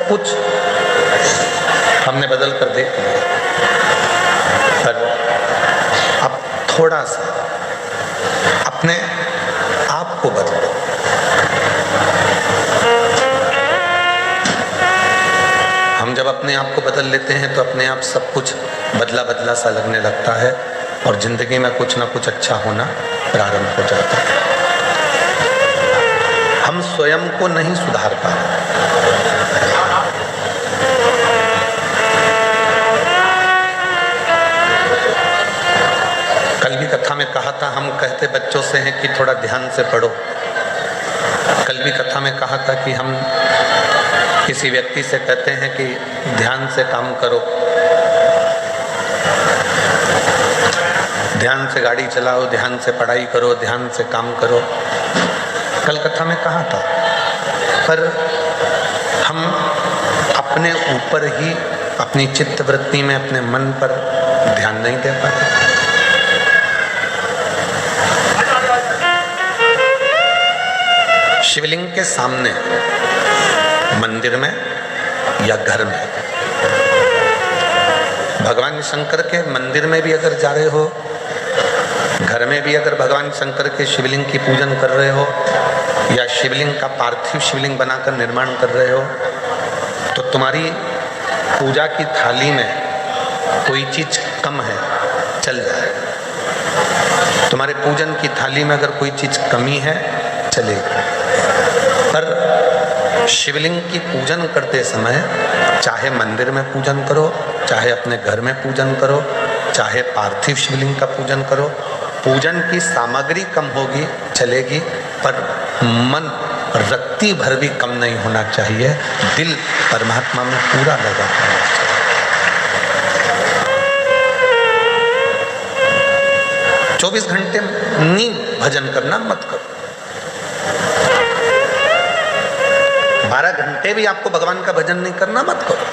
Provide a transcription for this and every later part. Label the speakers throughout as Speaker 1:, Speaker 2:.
Speaker 1: कुछ हमने बदल कर देख लिया, पर अब थोड़ा सा अपने आप को बदलो। हम जब अपने आप को बदल लेते हैं तो अपने आप सब कुछ बदला बदला सा लगने लगता है और जिंदगी में कुछ ना कुछ अच्छा होना प्रारंभ हो जाता है। हम स्वयं को नहीं सुधार पा रहे। कल भी कथा में कहा था, हम कहते बच्चों से हैं कि थोड़ा ध्यान से पढ़ो। कल भी कथा में कहा था कि हम किसी व्यक्ति से कहते हैं कि ध्यान से काम करो, ध्यान से गाड़ी चलाओ, ध्यान से पढ़ाई करो, ध्यान से काम करो। कल कथा में कहा था, पर हम अपने ऊपर ही, अपनी चित्त वृत्ति में, अपने मन पर ध्यान नहीं दे पाते। शिवलिंग के सामने, मंदिर में या घर में, भगवान शंकर के मंदिर में भी अगर जा रहे हो, घर में भी अगर भगवान शंकर के शिवलिंग की पूजन कर रहे हो या शिवलिंग का पार्थिव शिवलिंग बनाकर निर्माण कर रहे हो, तो तुम्हारी पूजा की थाली में कोई चीज कम है, चल जाए। तुम्हारे पूजन की थाली में अगर कोई चीज कमी है, चलेगी। पर शिवलिंग की पूजन करते समय चाहे मंदिर में पूजन करो, चाहे अपने घर में पूजन करो, चाहे पार्थिव शिवलिंग का पूजन करो, पूजन की सामग्री कम होगी, चलेगी, पर मन रत्ती भर भी कम नहीं होना चाहिए। दिल परमात्मा में पूरा लगा होना चाहिए। 24 घंटे नींद भजन करना मत करो। 12 घंटे भी आपको भगवान का भजन नहीं करना, मत करो।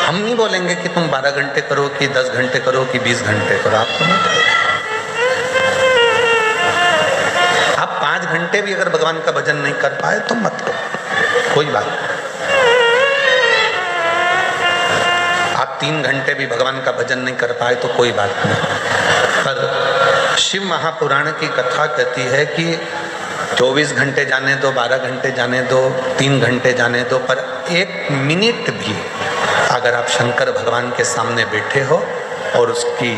Speaker 1: हम नहीं बोलेंगे कि तुम 12 घंटे करो कि 10 घंटे करो कि 20 घंटे करो, आपको मत करो। आप 5 घंटे भी अगर भगवान का भजन नहीं कर पाए तो मत करो, कोई बात नहीं। आप 3 घंटे भी भगवान का भजन नहीं कर पाए तो कोई बात नहीं। पर शिव महापुराण की कथा कहती है कि 24 घंटे जाने दो, 12 घंटे जाने दो, 3 घंटे जाने दो, पर 1 मिनट भी अगर आप शंकर भगवान के सामने बैठे हो और उसकी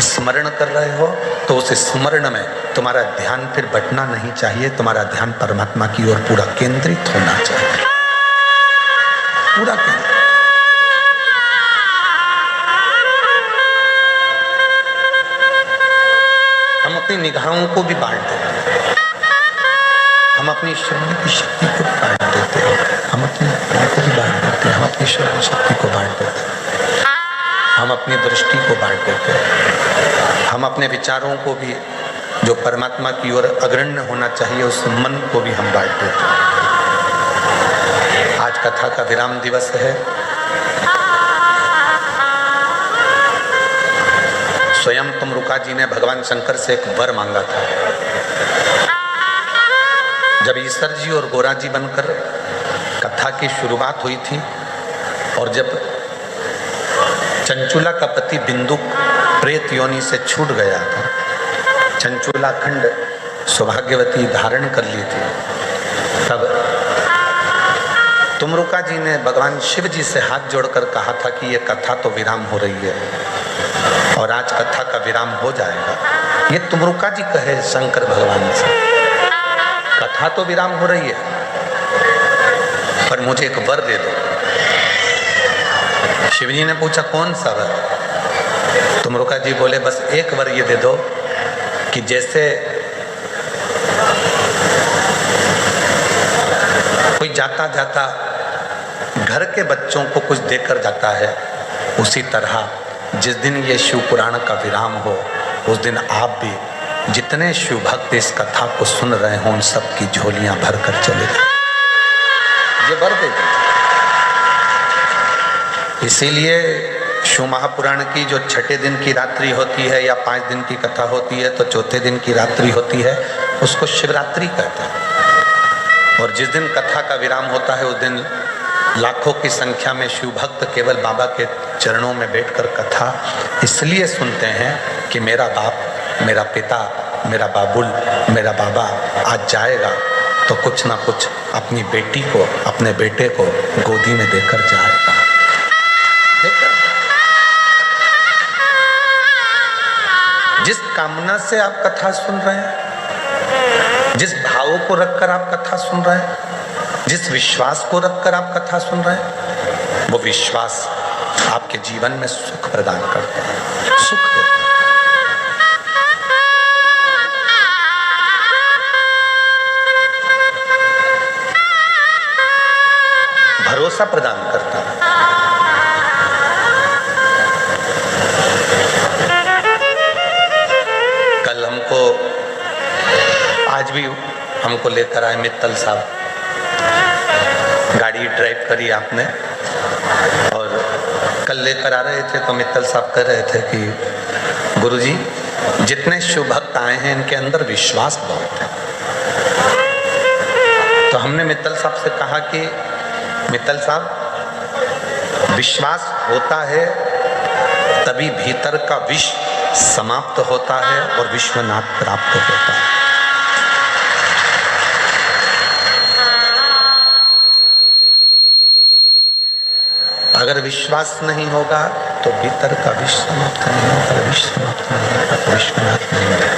Speaker 1: स्मरण कर रहे हो, तो उस स्मरण में तुम्हारा ध्यान फिर बटना नहीं चाहिए। तुम्हारा ध्यान परमात्मा की ओर पूरा केंद्रित होना चाहिए, पूरा केंद्रित। हम अपनी निगाहों को भी बांट देते हैं, हम अपनी श्रवण की शक्ति को बांट देते हैं, हम अपनी को भी बांट देते हैं, हम अपनी श्रवण शक्ति को बांट देते हैं, हम अपनी दृष्टि को बांट देते हैं, हम अपने विचारों को भी, जो परमात्मा की ओर अग्रण्य होना चाहिए, उस मन को भी हम बांट देते हैं। आज कथा का विराम दिवस है। स्वयं तुमरुका जी ने भगवान शंकर से एक वर मांगा था। जब ईश्वर जी और गोरा जी बनकर कथा की शुरुआत हुई थी और जब चंचुला का पति बिंदु प्रेत योनि से छूट गया था, चंचुला खंड सौभाग्यवती धारण कर ली थी, तब तुमरुका जी ने भगवान शिव जी से हाथ जोड़कर कहा था कि ये कथा तो विराम हो रही है और आज कथा का विराम हो जाएगा। ये तुमरुका जी कहे शंकर भगवान से, कथा तो विराम हो रही है, पर मुझे एक वर दे दो। शिवजी ने पूछा कौन सा वर? तुमरुका जी बोले बस एक वर ये दे दो कि जैसे कोई जाता जाता घर के बच्चों को कुछ देकर जाता है, उसी तरह जिस दिन ये शिव पुराण का विराम हो, उस दिन आप भी जितने शिव भक्त इस कथा को सुन रहे हों, उन सब की झोलियां भर कर चले जाए। ये वर दे दीजिए। इसीलिए शिव महापुराण की जो छठे दिन की रात्रि होती है या 5 दिन की कथा होती है, तो चौथे दिन की रात्रि होती है, उसको शिवरात्रि कहते हैं। और जिस दिन कथा का विराम होता है उस दिन लाखों की संख्या में शिव भक्त केवल बाबा के चरणों में बैठकर कथा इसलिए सुनते हैं कि मेरा बाप, मेरा पिता, मेरा बाबुल, मेरा बाबा आज जाएगा तो कुछ ना कुछ अपनी बेटी को, अपने बेटे को गोदी में देकर जाएगा। जिस कामना से आप कथा सुन रहे हैं, जिस भाव को रखकर आप कथा सुन रहे हैं, जिस विश्वास को रखकर आप कथा सुन रहे हैं, वो विश्वास आपके जीवन में सुख प्रदान करता है, सुख देता है, भरोसा प्रदान करता है। कल हमको, आज भी हमको लेकर आए मित्तल साहब, गाड़ी ड्राइव करी आपने, और कल लेकर आ रहे थे तो मित्तल साहब कह रहे थे कि गुरुजी जितने शुभ भक्त आए हैं इनके अंदर विश्वास बहुत है। तो हमने मित्तल साहब से कहा कि मित्तल साहब, विश्वास होता है तभी भीतर का विष समाप्त होता है और विश्वनाथ प्राप्त होता है। अगर विश्वास नहीं होगा तो भीतर का विष समाप्त नहीं होगा, विष समाप्त नहीं होगा तो विश्वनाथ नहीं मिलेगा,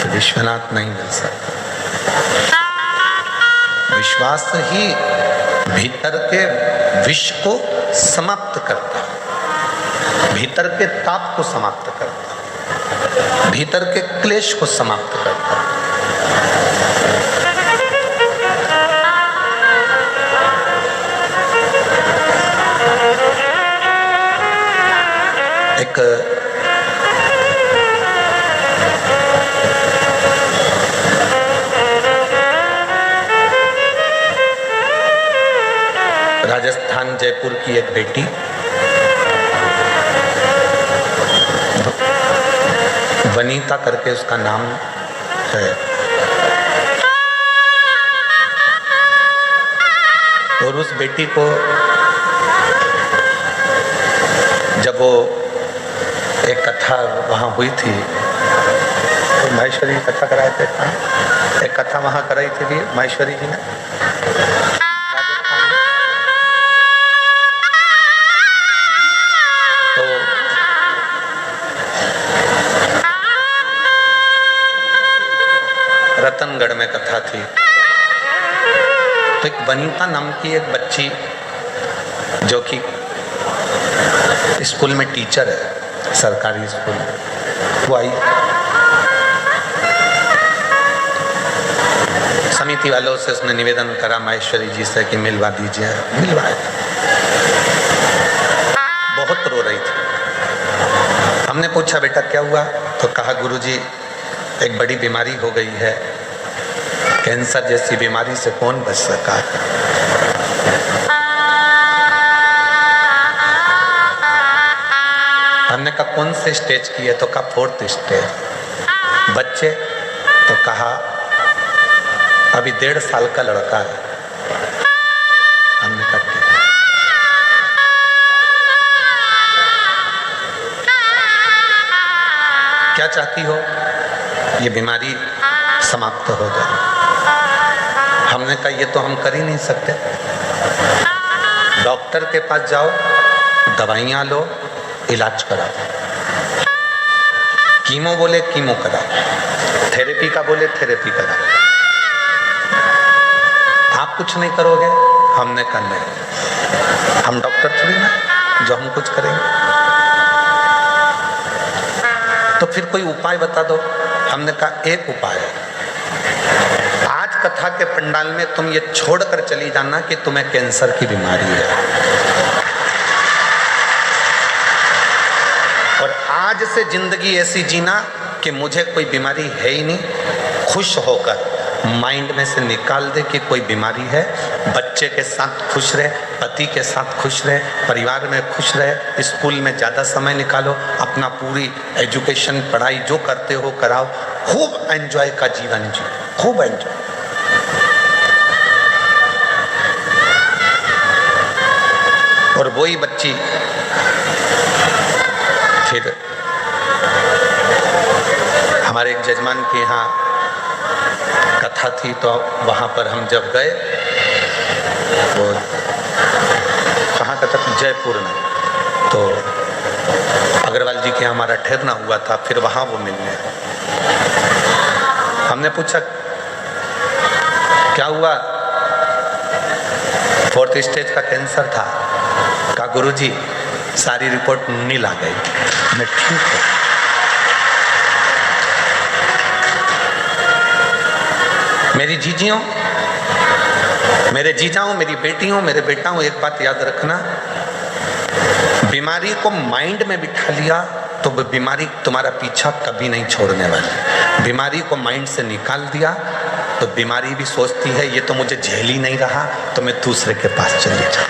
Speaker 1: तो विश्वनाथ नहीं मिल सकता। विश्वास ही भीतर के विष को समाप्त करता है, भीतर के ताप को समाप्त करता है, भीतर के क्लेश को समाप्त करता है। एक राजस्थान जयपुर की एक बेटी वनीता करके उसका नाम है, और उस बेटी को जब वो एक कथा वहाँ हुई थी, तो माहेश्वरी कथा कराए थे, एक कथा वहाँ कराई थी माहेश्वरी जी ने, तो रतनगढ़ में कथा थी। तो एक वनीता नाम की एक बच्ची जो कि स्कूल में टीचर है, सरकारी स्कूल में, वो आई। समिति वालों से उसने निवेदन करा माहेश्वरी जी से कि मिलवा दीजिए, मिलवाए। बहुत रो रही थी। हमने पूछा बेटा क्या हुआ, तो कहा गुरुजी एक बड़ी बीमारी हो गई है, कैंसर जैसी बीमारी से कौन बच सका। हमने कहा कौन से स्टेज की है, तो कहा 4th स्टेज। बच्चे, तो कहा अभी 1.5 साल का लड़का है। हमने कहा क्या चाहती हो, ये बीमारी समाप्त हो जाए। हमने कहा ये तो हम कर ही नहीं सकते, डॉक्टर के पास जाओ, दवाइयाँ लो, इलाज कराओ। कीमो बोले कीमो कराओ, थेरेपी का बोले थेरेपी कराओ। आप कुछ नहीं करोगे। हमने कहा नहीं, हम डॉक्टर थोड़ी ना जो हम कुछ करेंगे। तो फिर कोई उपाय बता दो। हमने कहा एक उपाय है, आज कथा के पंडाल में तुम ये छोड़कर चली जाना कि तुम्हें कैंसर की बीमारी है, और आज से जिंदगी ऐसी जीना कि मुझे कोई बीमारी है ही नहीं। खुश होकर माइंड में से निकाल दे कि कोई बीमारी है। बच्चे के साथ खुश रहे, पति के साथ खुश रहे, परिवार में खुश रहे, स्कूल में ज़्यादा समय निकालो, अपना पूरी एजुकेशन पढ़ाई जो करते हो कराओ, खूब एंजॉय का जीवन जियो, खूब एंजॉय। और वही बच्ची फिर हमारे एक जजमान के यहाँ कथा थी, तो वहाँ पर हम जब गए, वो कहाँ कथा थी, जयपुर में, तो अग्रवाल जी के हमारा ठहरना हुआ था। फिर वहाँ वो मिलने, हमने पूछा क्या हुआ, 4th स्टेज का कैंसर था। कहा गुरुजी सारी रिपोर्ट नील आ गई। मैं ठीक है। मेरी जीजियों, मेरे जीजाओं, मेरी बेटियों, मेरे बेटाओं, एक बात याद रखना, बीमारी को माइंड में बिठा लिया तो बीमारी तुम्हारा पीछा कभी नहीं छोड़ने वाली। बीमारी को माइंड से निकाल दिया तो बीमारी भी सोचती है ये तो मुझे झेल ही नहीं रहा, तो मैं दूसरे के पास चले जाऊं।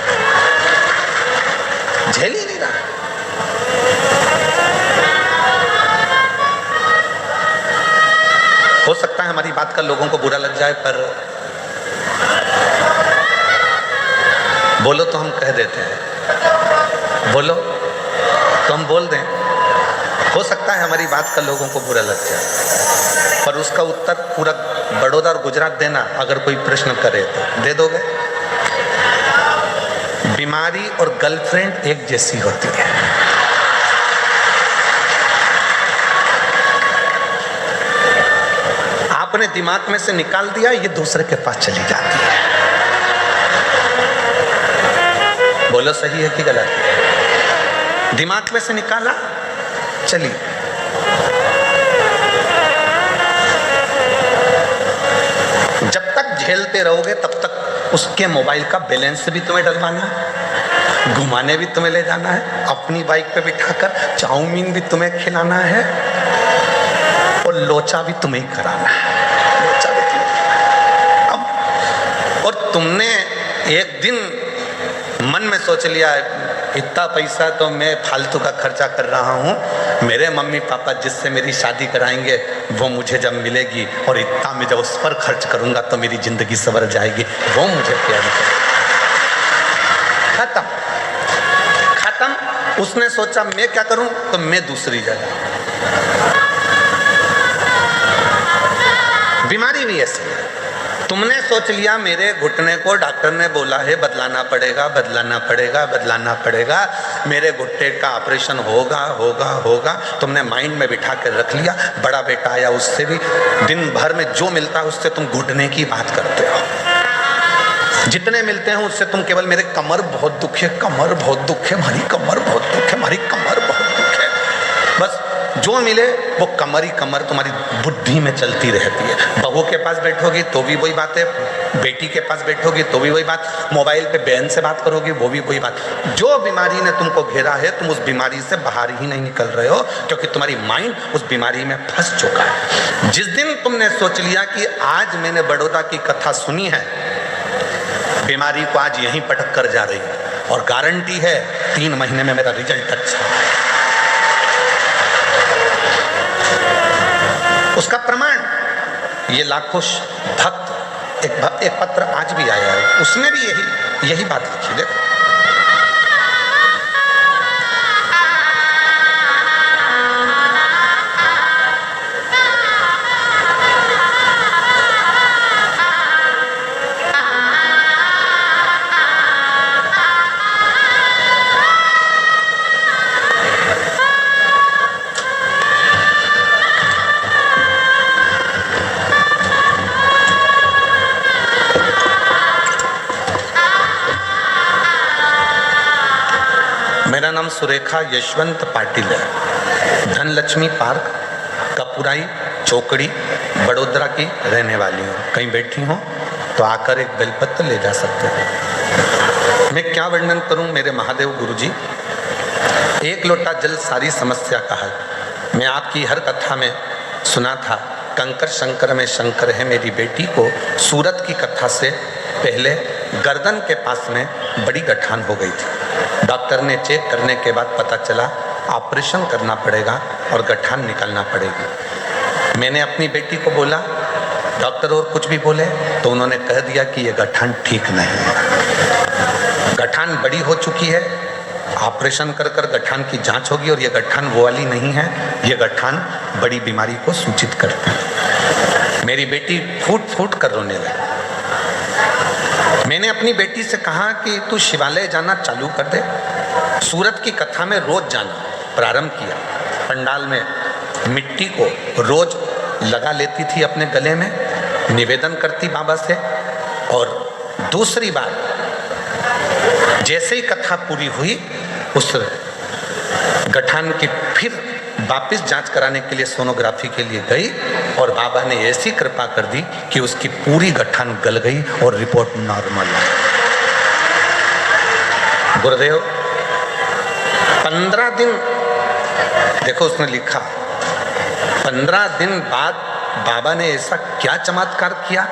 Speaker 1: झेल ही नहीं रहा। हो सकता है हमारी बात का लोगों को बुरा लग जाए, पर बोलो तो हम कह देते हैं, बोलो तो हम बोल दें। हो सकता है हमारी बात का लोगों को बुरा लग जाए, पर उसका उत्तर पूरा बड़ौदा और गुजरात देना, अगर कोई प्रश्न करे तो दे दोगे। बीमारी और गर्लफ्रेंड एक जैसी होती है। आपने दिमाग में से निकाल दिया, ये दूसरे के पास चली जाती है। बोलो सही है कि गलत है? दिमाग में से निकाला, चली। जब तक झेलते रहोगे तब तक उसके मोबाइल का बैलेंस भी तुम्हें डलवाना है, घुमाने भी तुम्हें ले जाना है, अपनी बाइक पे बिठाकर चाउमीन भी तुम्हें खिलाना है, और लोचा भी तुम्हें कराना है। लोचा भी तुम्हें। अब और तुमने एक दिन मन में सोच लिया इतना पैसा तो मैं फालतू का खर्चा कर रहा हूँ, मेरे मम्मी पापा जिससे मेरी शादी कराएंगे वो मुझे जब मिलेगी, और इतना मैं जब उस पर खर्च करूँगा तो मेरी ज़िंदगी संवर जाएगी, वो मुझे प्यार करेगी। खत्म खत्म। उसने सोचा मैं क्या करूँ, तो मैं दूसरी जगह। बीमारी भी ऐसी है। तुमने सोच लिया मेरे घुटने को डॉक्टर ने बोला है बदलाना पड़ेगा, बदलाना पड़ेगा, बदलाना पड़ेगा, मेरे घुटने का ऑपरेशन होगा होगा होगा। तुमने माइंड में बिठा कर रख लिया। बड़ा बेटा आया, उससे भी दिन भर में जो मिलता है उससे तुम घुटने की बात करते हो। जितने मिलते हैं उससे तुम केवल मेरे कमर बहुत दुख है, कमर बहुत दुख है, हमारी कमर बहुत दुख है, हमारी कमर बहुत दुख है। बस जो मिले वो कमर ही कमर तुम्हारी बुद्धि में चलती रहती है। बहू के पास बैठोगी तो भी वही बात है, बेटी के पास बैठोगी तो भी वही बात, मोबाइल पे बहन से बात करोगी वो भी वही बात। जो बीमारी ने तुमको घेरा है तुम उस बीमारी से बाहर ही नहीं निकल रहे हो, क्योंकि तुम्हारी माइंड उस बीमारी में फंस चुका है। जिस दिन तुमने सोच लिया कि आज मैंने बड़ौदा की कथा सुनी है, बीमारी को आज यहीं पटक कर जा रही है, और गारंटी है 3 महीने में मेरा रिजल्ट अच्छा है। उसका प्रमाण ये लाखों भक्त, एक पत्र आज भी आया है, उसमें भी यही बात लिखी। देखो मेरा नाम सुरेखा यशवंत पाटिल है। धनलक्ष्मी पार्क, कपुराई चौकड़ी, बड़ोदरा की रहने वाली हूँ। कहीं बैठी हो तो आकर एक बेलपत्र ले जा सकते हैं। मैं क्या वर्णन करूँ मेरे महादेव गुरुजी। एक लोटा जल सारी समस्या का हल। मैं आपकी हर कथा में सुना था, कंकर शंकर में शंकर है। मेरी बेटी को सूरत की कथा से पहले गर्दन के पास में बड़ी गठान हो गई थी। डॉक्टर ने चेक करने के बाद पता चला ऑपरेशन करना पड़ेगा और गठान निकालना पड़ेगी। मैंने अपनी बेटी को बोला, डॉक्टर और कुछ भी बोले तो उन्होंने कह दिया कि ये गठान ठीक नहीं है। गठान बड़ी हो चुकी है, ऑपरेशन कर कर गठान की जांच होगी और ये गठान वो वाली नहीं है, ये गठान बड़ी बीमारी को सूचित करती है। मेरी बेटी फूट फूट कर रोने लगी। मैंने अपनी बेटी से कहा कि तू शिवालय जाना चालू कर दे, सूरत की कथा में रोज जाना प्रारंभ किया। पंडाल में मिट्टी को रोज लगा लेती थी अपने गले में, निवेदन करती बाबा से। और दूसरी बात, जैसे ही कथा पूरी हुई उस गठान की फिर वापस जांच कराने के लिए सोनोग्राफी के लिए गई और बाबा ने ऐसी कृपा कर दी कि उसकी पूरी गठान गल गई और रिपोर्ट नॉर्मल आई। गुरुदेव 15 दिन, देखो उसने लिखा, 15 दिन बाद बाबा ने ऐसा क्या चमत्कार किया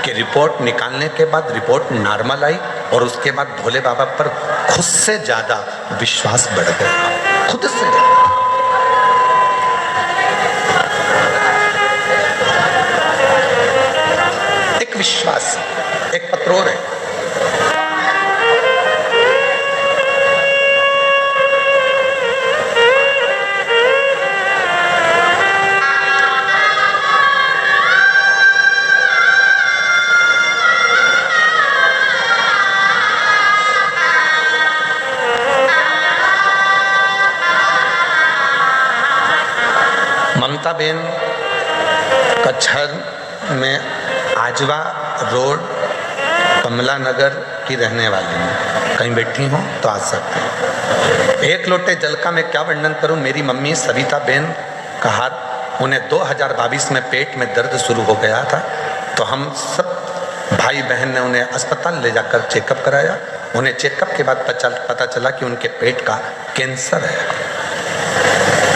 Speaker 1: कि रिपोर्ट निकालने के बाद रिपोर्ट नॉर्मल आई और उसके बाद भोले बाबा पर खुद से ज्यादा विश्वास बढ़ गया, खुद से ज्यादा। एक विश्वास, एक पत्र और है। ममता बेन कच्छर में आजवा रोड कमला नगर की रहने वाली हैं, कहीं बैठी हो तो आ सकते हैं। एक लोटे जल का मैं क्या वर्णन करूं। मेरी मम्मी सविता बेन का हाथ, उन्हें 2022 में पेट में दर्द शुरू हो गया था, तो हम सब भाई बहन ने उन्हें अस्पताल ले जाकर चेकअप कराया। उन्हें चेकअप के बाद पता चला कि उनके पेट का कैंसर है,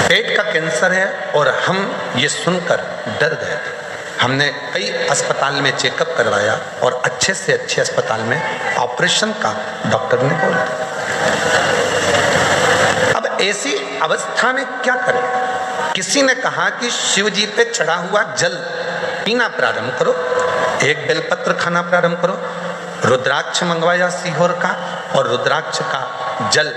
Speaker 1: पेट का कैंसर है। और हम ये सुनकर डर गए। हमने कई अस्पताल में चेकअप करवाया और अच्छे से अच्छे अस्पताल में ऑपरेशन का डॉक्टर ने बोला। अब ऐसी अवस्था में क्या करें। किसी ने कहा कि शिव जी पे चढ़ा हुआ जल पीना प्रारंभ करो, एक बेलपत्र खाना प्रारंभ करो। रुद्राक्ष मंगवाया सीहोर का और रुद्राक्ष का जल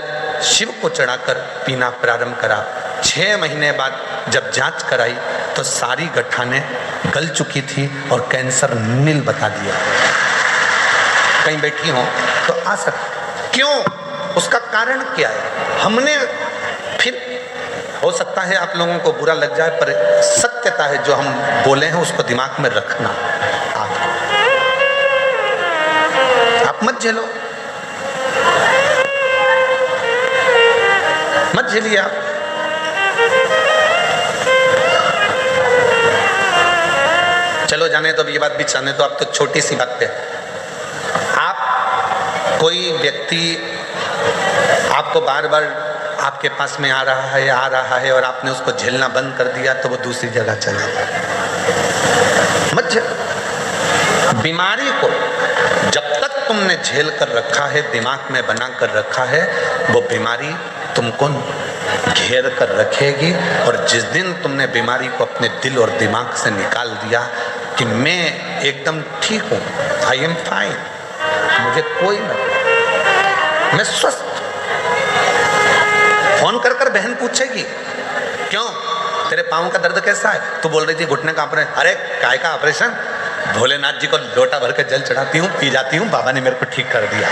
Speaker 1: शिव को चढ़ाकर पीना प्रारंभ करा। 6 महीने बाद जब जांच कराई तो सारी गठानें गल चुकी थी और कैंसर नील बता दिया। कहीं बैठी हो तो आ सकते। क्यों? उसका कारण क्या है? हमने फिर, हो सकता है आप लोगों को बुरा लग जाए, पर सत्यता है जो हम बोले हैं उसको दिमाग में रखना। आप मत झेलो, मत झेलिए आप। चलो जाने तो, अब ये बात भी जाने तो, आप तो छोटी सी बात पे आप, कोई व्यक्ति आपको बार बार आपके पास में आ रहा है और आपने उसको झेलना बंद कर दिया तो वो दूसरी जगह चला जाए। मत झेलो बीमारी को। जब तक तुमने झेल कर रखा है, दिमाग में बना कर रखा है, वो बीमारी तुमको घेर कर रखेगी। और जिस दिन तुमने बीमारी को अपने दिल और दिमाग से निकाल दिया कि मैं एकदम ठीक हूँ, आई एम फाइन, मुझे कोई ना, मैं स्वस्थ। फोन कर कर बहन पूछेगी क्यों, तेरे पाँव का दर्द कैसा है? तो बोल रही थी घुटने का ऑपरेशन। अरे काय का ऑपरेशन? भोलेनाथ जी को लोटा भर के जल चढ़ाती हूँ, पी जाती हूँ, बाबा ने मेरे को ठीक कर दिया।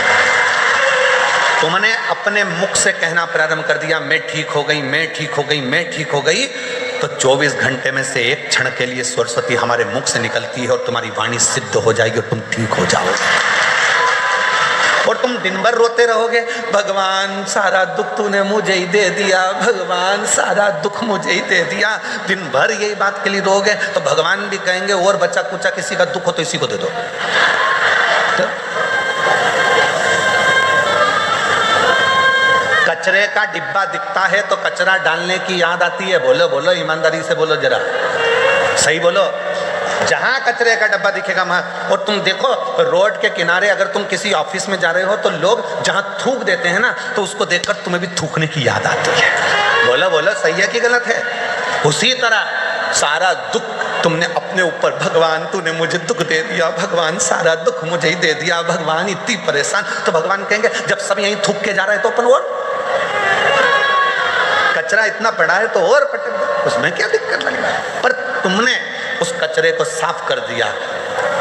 Speaker 1: तुमने अपने मुख से कहना प्रारंभ कर दिया, मैं ठीक हो गई, मैं ठीक हो गई, मैं ठीक हो गई, तो 24 घंटे में से एक क्षण के लिए सरस्वती हमारे मुख से निकलती है और तुम्हारी वाणी सिद्ध हो जाएगी और तुम ठीक हो जाओगे। और तुम दिन भर रोते रहोगे, भगवान सारा दुख तूने मुझे ही दे दिया, भगवान सारा दुख मुझे ही दे दिया। दिन भर यही बात के लिए रोगे तो भगवान भी कहेंगे और बच्चा कुचा किसी का दुख हो तो इसी को दे दो। तो कचरे का डिब्बा दिखता है तो कचरा डालने की याद आती है। बोलो बोलो, ईमानदारी से बोलो, जरा सही बोलो। जहां कचरे का डब्बा दिखेगा वहां। और तुम देखो रोड के किनारे अगर तुम किसी ऑफिस में जा रहे हो तो लोग जहां थूक देते हैं ना, तो उसको देखकर तुम्हें भी थूकने की याद आती है। बोलो बोलो, सही है कि गलत है? उसी तरह सारा दुख तुमने अपने अपने ऊपर, भगवान तूने मुझे दुख दे दिया, भगवान सारा दुख मुझे ही दे दिया, भगवान इतनी परेशान। तो भगवान कहेंगे जब सब यहीं थूक के जा रहे हैं तो अपन और कचरा इतना पड़ा है तो और पटक दो, उसमें क्या दिक्कत लग रहा है। पर तुमने उस कचरे को साफ कर दिया,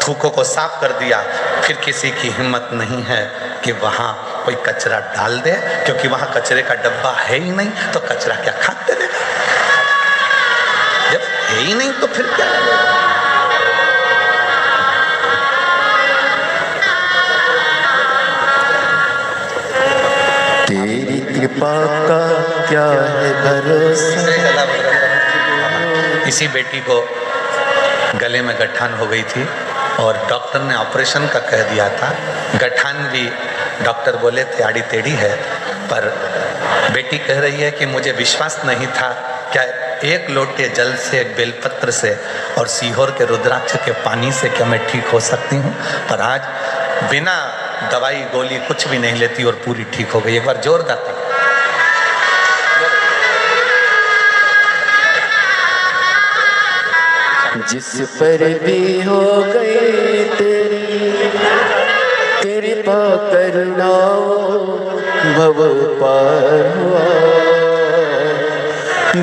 Speaker 1: थूकों को साफ कर दिया, फिर किसी की हिम्मत नहीं है कि वहां कोई कचरा डाल दे, क्योंकि वहां कचरे का डब्बा है ही नहीं, तो कचरा क्या खाते देगा, जब है ही नहीं तो फिर क्या लगेगा।
Speaker 2: तेरी कृपा का क्या है भरोसा।
Speaker 1: इसी बेटी को गले में गठान हो गई थी और डॉक्टर ने ऑपरेशन का कह दिया था। गठान भी डॉक्टर बोले थे आड़ी टेढ़ी है, पर बेटी कह रही है कि मुझे विश्वास नहीं था क्या एक लोटे जल से, एक बेलपत्र से और सीहोर के रुद्राक्ष के पानी से क्या मैं ठीक हो सकती हूँ। पर आज बिना दवाई गोली कुछ भी नहीं लेती और पूरी ठीक हो गई। एक बार जोरदार था।
Speaker 2: जिस पर भी हो गई तेरी कृपा करना, भव पार हुआ,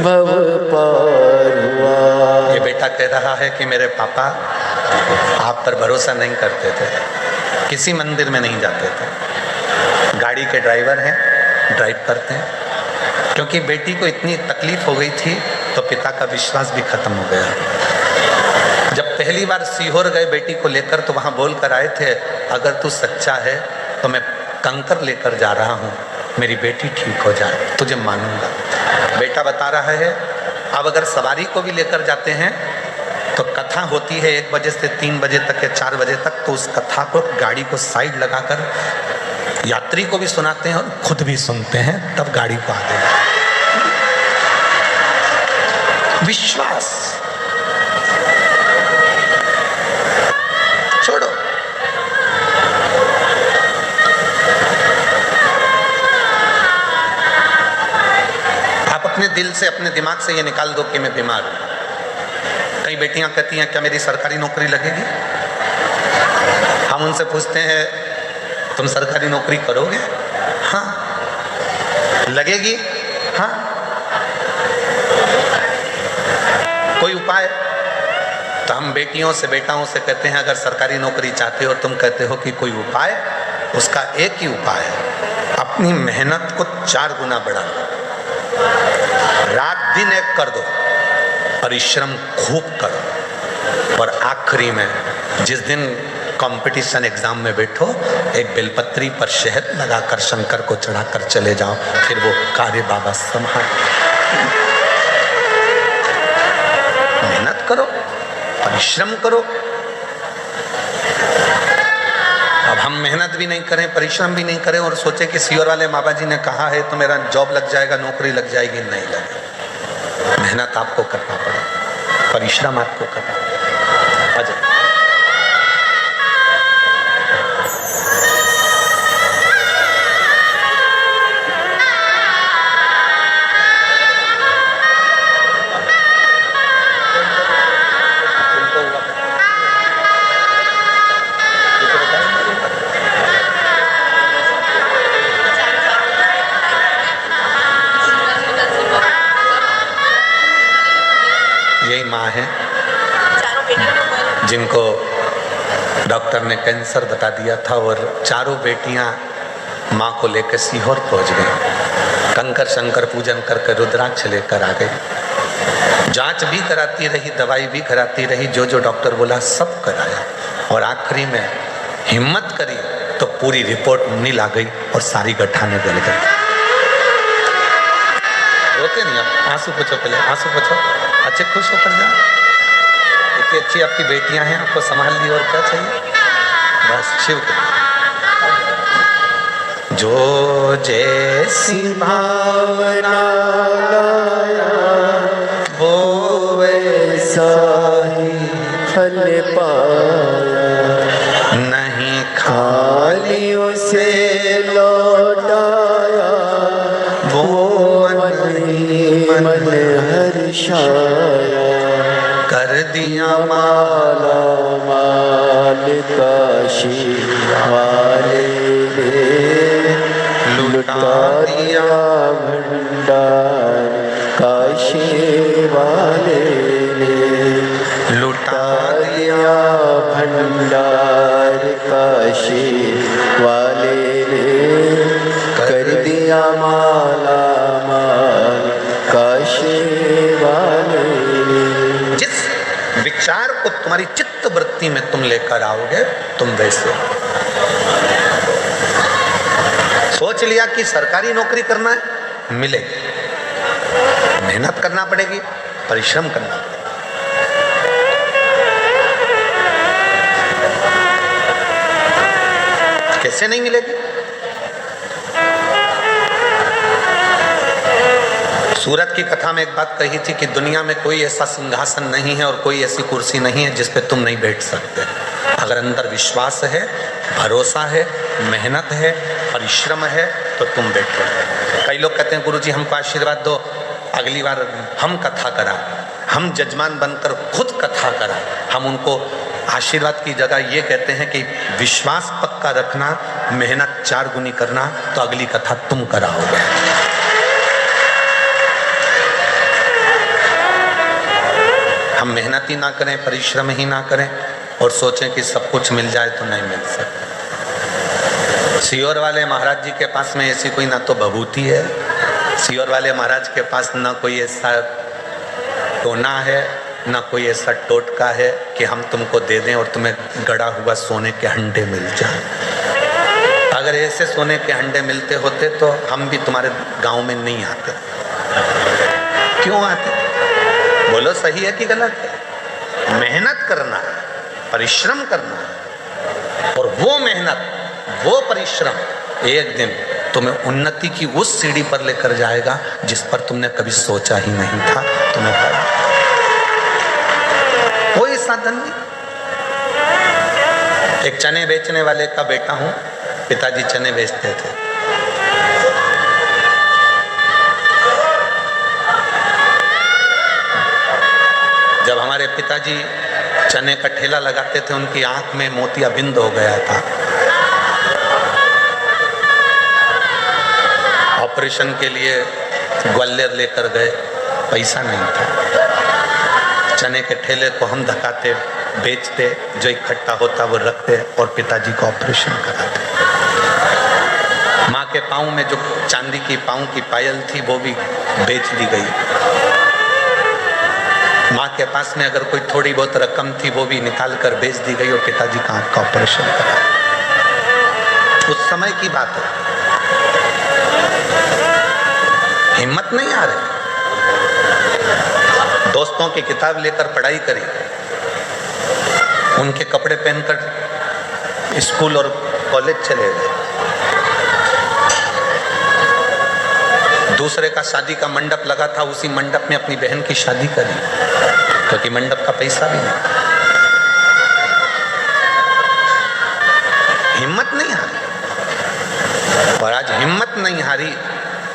Speaker 2: भव पार हुआ।
Speaker 1: ये बेटा कह रहा है कि मेरे पापा आप पर भरोसा नहीं करते थे, किसी मंदिर में नहीं जाते थे, गाड़ी के ड्राइवर हैं, ड्राइव करते हैं। क्योंकि बेटी को इतनी तकलीफ हो गई थी तो पिता का विश्वास भी खत्म हो गया। जब पहली बार सीहोर गए बेटी को लेकर तो वहाँ बोल कर आए थे, अगर तू सच्चा है तो मैं कंकर लेकर जा रहा हूँ, मेरी बेटी ठीक हो जाए, तुझे मानूंगा। बेटा बता रहा है अब अगर सवारी को भी लेकर जाते हैं तो कथा होती है 1 बजे से 3 बजे तक या 4 बजे तक, तो उस कथा को गाड़ी को साइड लगाकर यात्री को भी सुनाते हैं और खुद भी सुनते हैं, तब गाड़ी को आगे। विश्वास छोड़ो। आप अपने दिल से, अपने दिमाग से ये निकाल दो कि मैं बीमार हूं। कई बेटियां कहती हैं क्या मेरी सरकारी नौकरी लगेगी। हम उनसे पूछते हैं तुम सरकारी नौकरी करोगे? हाँ। लगेगी? हाँ। कोई उपाय? तो हम बेटियों से, बेटाओं से कहते हैं अगर सरकारी नौकरी चाहते हो, तुम कहते हो कि कोई उपाय, उसका एक ही उपाय है, अपनी मेहनत को 4 गुना बढ़ा लो, रात दिन एक कर दो, परिश्रम खूब करो, और आखिरी में जिस दिन कंपटीशन एग्जाम में बैठो, एक बेलपत्री पर शहद लगाकर शंकर को चढ़ाकर चले जाओ, फिर वो कार्य बाबा संभाल। मेहनत करो, परिश्रम करो। अब हम मेहनत भी नहीं करें, परिश्रम भी नहीं करें और सोचे कि सीहोर वाले बाबा जी ने कहा है तो मेरा जॉब लग जाएगा, नौकरी लग जाएगी, नहीं लगे। मेहनत आपको करना पड़ेगा, परिश्रम आपको करना पड़ेगा। अजय यही माँ है जिनको डॉक्टर ने कैंसर बता दिया था और चारों बेटियां माँ को लेकर सीहोर पहुंच गई। कंकर शंकर पूजन करके रुद्राक्ष लेकर आ गई। जांच भी कराती रही, दवाई भी कराती रही, जो जो डॉक्टर बोला सब कराया, और आखिरी में हिम्मत करी तो पूरी रिपोर्ट नील आ गई और सारी गठाने गल गई। रोते नहीं आप, आंसू पोछो, पहले आंसू पोछो, अच्छे खुश होकर जाओ। इतनी अच्छी आपकी बेटियां हैं, आपको संभाल ली, और क्या चाहिए। बस शिव जो जैसी
Speaker 2: भावना लाया वो वैसा ही फल पाया,
Speaker 1: नहीं
Speaker 2: खाली उसे लौटाया वो मन हर्षाया,
Speaker 1: कर दिया माँ तुम्हारी चित्त वृत्ति में तुम लेकर आओगे, तुम वैसे हो। सोच लिया कि सरकारी नौकरी करना है, मिलेगी, मेहनत करना पड़ेगी, परिश्रम करना पड़ेगा। कैसे नहीं मिलेगी? सूरत की कथा में एक बात कही थी कि दुनिया में कोई ऐसा सिंहासन नहीं है और कोई ऐसी कुर्सी नहीं है जिस पे तुम नहीं बैठ सकते। अगर अंदर विश्वास है, भरोसा है, मेहनत है, परिश्रम है, तो तुम बैठो। कई लोग कहते हैं गुरुजी हमको आशीर्वाद दो, अगली बार हम कथा करा, हम जजमान बनकर खुद कथा करा। हम उनको आशीर्वाद की जगह ये कहते हैं कि विश्वास पक्का रखना, मेहनत 4 गुनी करना, तो अगली कथा तुम कराओगे। हम मेहनत ही ना करें, परिश्रम ही ना करें और सोचें कि सब कुछ मिल जाए, तो नहीं मिल सकता। सियोर वाले महाराज जी के पास में ऐसी कोई ना तो भभूति है, सियोर वाले महाराज के पास ना कोई ऐसा टोना है, ना कोई ऐसा टोटका है कि हम तुमको दे दें और तुम्हें गड़ा हुआ सोने के हंडे मिल जाए। अगर ऐसे सोने के हंडे मिलते होते तो हम भी तुम्हारे गांव में नहीं आते। क्यों आते? बोलो सही है कि गलत है? मेहनत करना है, परिश्रम करना है, और वो मेहनत, वो परिश्रम एक दिन तुम्हें उन्नति की उस सीढ़ी पर लेकर जाएगा जिस पर तुमने कभी सोचा ही नहीं था। तुम्हें पता कोई साधन नहीं। एक चने बेचने वाले का बेटा हूं, पिताजी चने बेचते थे। जब हमारे पिताजी चने का ठेला लगाते थे, उनकी आंख में मोतियाबिंद हो गया था। ऑपरेशन के लिए ग्वालियर लेकर गए, पैसा नहीं था। चने के ठेले को हम धकाते, बेचते, जो इकट्ठा होता वो रखते और पिताजी का ऑपरेशन कराते। माँ के पाँव में जो चांदी की पाँव की पायल थी वो भी बेच दी गई। माँ के पास में अगर कोई थोड़ी बहुत रकम थी वो भी निकाल कर बेच दी गई और पिताजी का आँख का ऑपरेशन करा। उस समय की बात है। हिम्मत नहीं आ रही। दोस्तों की किताब लेकर पढ़ाई करी, उनके कपड़े पहनकर स्कूल और कॉलेज चले गए। दूसरे का शादी का मंडप लगा था, उसी मंडप में अपनी बहन की शादी करी, क्योंकि मंडप का पैसा भी नहीं। हिम्मत नहीं हारी। और आज हिम्मत नहीं हारी,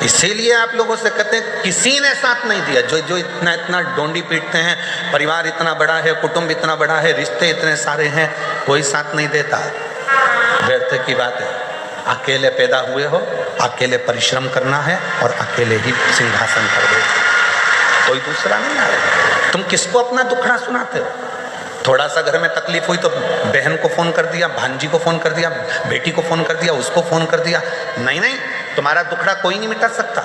Speaker 1: इसीलिए आप लोगों से कहते हैं किसी ने साथ नहीं दिया। जो इतना डोंडी पीटते हैं, परिवार इतना बड़ा है, कुटुंब इतना बड़ा है, रिश्ते इतने सारे हैं, कोई साथ नहीं देता। व्यर्थ की बात है। अकेले पैदा हुए हो, अकेले परिश्रम करना है और अकेले ही सिंहासन पर बैठो, कोई दूसरा नहीं आ रहा। तुम किसको अपना दुखड़ा सुनाते हो? थोड़ा सा घर में तकलीफ हुई तो बहन को फोन कर दिया, भांजी को फोन कर दिया, बेटी को फोन कर दिया, उसको फोन कर दिया। नहीं नहीं, तुम्हारा दुखड़ा कोई नहीं मिटा सकता।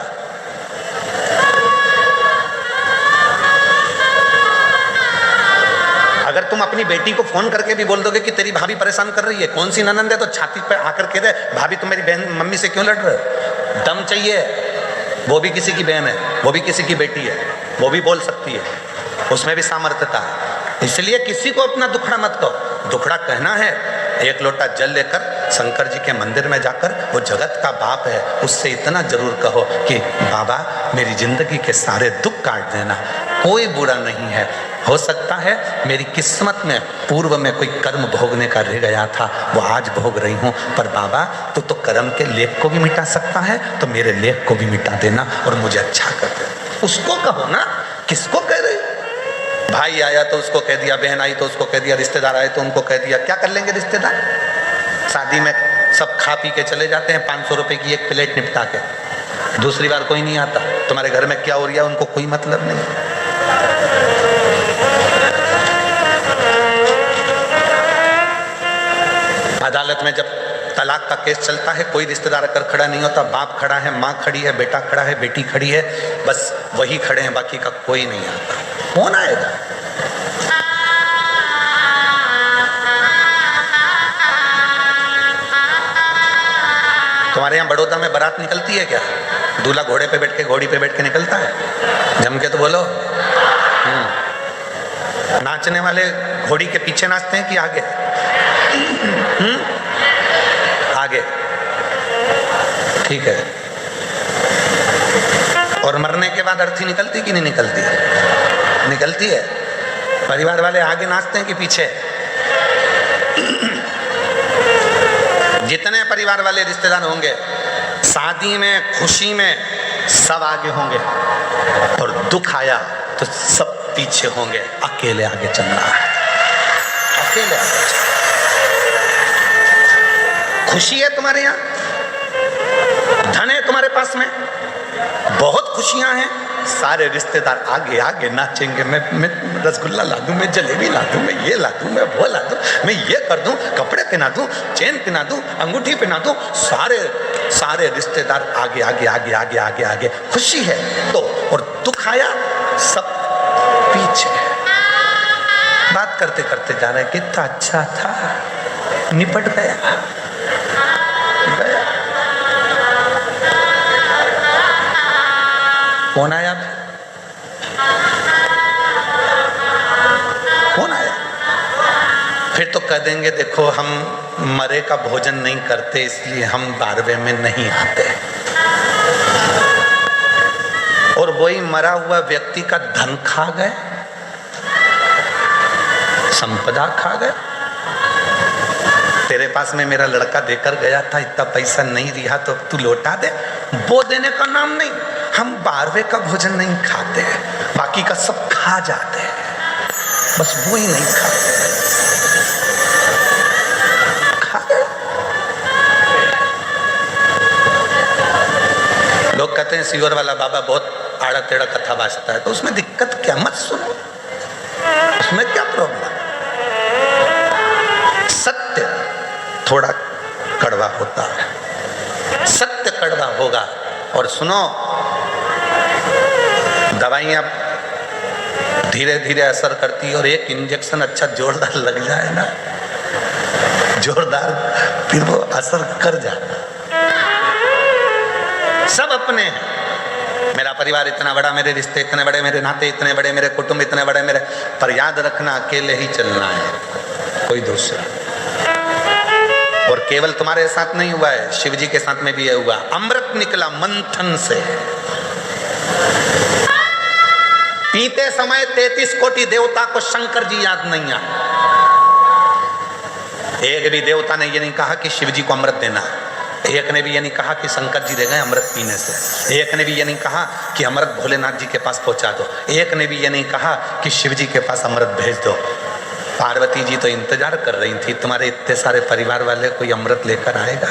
Speaker 1: अगर तुम अपनी बेटी को फोन करके भी बोल दोगे कि तेरी भाभी परेशान कर रही है, कौन सी ननंद है, तो छाती पर आकर कह दे भाभी तुम मेरी बहन मम्मी से क्यों लड़ रहे हो? दम चाहिए। वो भी किसी की बहन है, वो भी किसी की बेटी है, वो भी बोल सकती है, उसमें भी सामर्थ्यता है। इसलिए किसी को अपना दुखड़ा मत कहो। दुखड़ा कहना है, एक लोटा जल लेकर शंकर जी के मंदिर में जाकर, वो जगत का बाप है, उससे इतना जरूर कहो कि बाबा मेरी जिंदगी के सारे दुख काट देना, कोई बुरा नहीं है। हो सकता है मेरी किस्मत में पूर्व में कोई कर्म भोगने का रह गया था, वो आज भोग रही हूँ, पर बाबा तू तो कर्म के लेख को भी मिटा सकता है, तो मेरे लेख को भी मिटा देना और मुझे अच्छा कर दे। उसको कहो ना, किसको कह रहे? भाई आया तो उसको कह दिया, बहन आई तो उसको कह दिया, रिश्तेदार आए तो उनको कह दिया। क्या कर लेंगे रिश्तेदार? शादी में सब खा पी के चले जाते हैं, 500 रुपए की एक प्लेट निपटा के, दूसरी बार कोई नहीं आता। तुम्हारे घर में क्या हो रहा है उनको कोई मतलब नहीं। अदालत में जब तलाक का केस चलता है, कोई रिश्तेदार अगर खड़ा नहीं होता, बाप खड़ा है, माँ खड़ी है, बेटा खड़ा है, बेटी खड़ी है, बस वही खड़े हैं, बाकी का कोई नहीं आता। कौन आएगा? तुम्हारे यहाँ बड़ौदा में बारात निकलती है क्या? दूल्हा घोड़े पे बैठ के, घोड़ी पे बैठ के निकलता है? जम के तो बोलो। नाचने वाले घोड़ी के पीछे नाचते हैं कि आगे? आगे, ठीक है। और मरने के बाद अर्थी निकलती कि नहीं निकलती? निकलती है। परिवार वाले आगे नाचते हैं कि पीछे? जितने परिवार वाले रिश्तेदार होंगे शादी में, खुशी में, सब आगे होंगे, और दुख आया तो सब पीछे होंगे। अकेले आगे चलना है, अकेले आगे चलना। खुशी है तुम्हारे यहाँ, धन है तुम्हारे पास में, बहुत खुशियां हैं, सारे रिश्तेदार आगे आगे नाचेंगे। मैं रसगुल्ला ला दूं, मैं जलेबी ला दूं, मैं ये ला दूं, मैं वो ला दूं, मैं ये कर दूं, कपड़े पहना दूं, चेन पहना दूं, अंगूठी पहना दूं। सारे रिश्तेदार आगे आगे आगे आगे आगे आगे। खुशी है तो, और दुख आया सब पीछे। बात करते करते जा रहे, कितना अच्छा था, निपट गया। कौन आया? कौन आया? फिर तो कह देंगे देखो हम मरे का भोजन नहीं करते, इसलिए हम 12वें में नहीं आते। और वही मरा हुआ व्यक्ति का धन खा गए, संपदा खा गए। तेरे पास में मेरा लड़का देकर गया था, इतना पैसा नहीं रिहा तो तू लौटा दे। वो देने का नाम नहीं। हम 12वें का भोजन नहीं खाते, बाकी का सब खा जाते हैं, बस वो ही नहीं खाते। लोग कहते हैं सीवर वाला बाबा बहुत आड़ा टेढ़ा कथा बाजता है, तो उसमें दिक्कत क्या? मत सुनो, उसमें क्या प्रॉब्लम? सत्य थोड़ा कड़वा होता है, सत्य कड़वा होगा। और सुनो, दवाइयाँ धीरे धीरे असर करती है, और एक इंजेक्शन अच्छा जोरदार लग जाए ना, जोरदार, फिर वो असर कर जाता। सब अपने हैं, मेरा परिवार इतना बड़ा, मेरे रिश्ते इतने बड़े, मेरे नाते इतने बड़े, मेरे कुटुंब इतने बड़े, मेरे, पर याद रखना अकेले ही चलना है, कोई दूसरा। और केवल तुम्हारे साथ नहीं हुआ है, शिव जी के साथ में भी ये हुआ। अमृत निकला मंथन से, पीते समय 33 कोटि देवता को शंकर जी याद नहीं आए। एक भी देवता ने ये नहीं कहा कि शिव जी को अमृत देना, एक ने भी ये नहीं कहा कि शंकर जी दे गए अमृत पीने से, एक ने भी ये नहीं कहा कि अमृत भोलेनाथ जी के पास पहुंचा दो, एक ने भी ये नहीं कहा कि शिव जी के पास अमृत भेज दो। पार्वती जी तो इंतजार कर रही थी, तुम्हारे इतने सारे परिवार वाले कोई अमृत लेकर आएगा?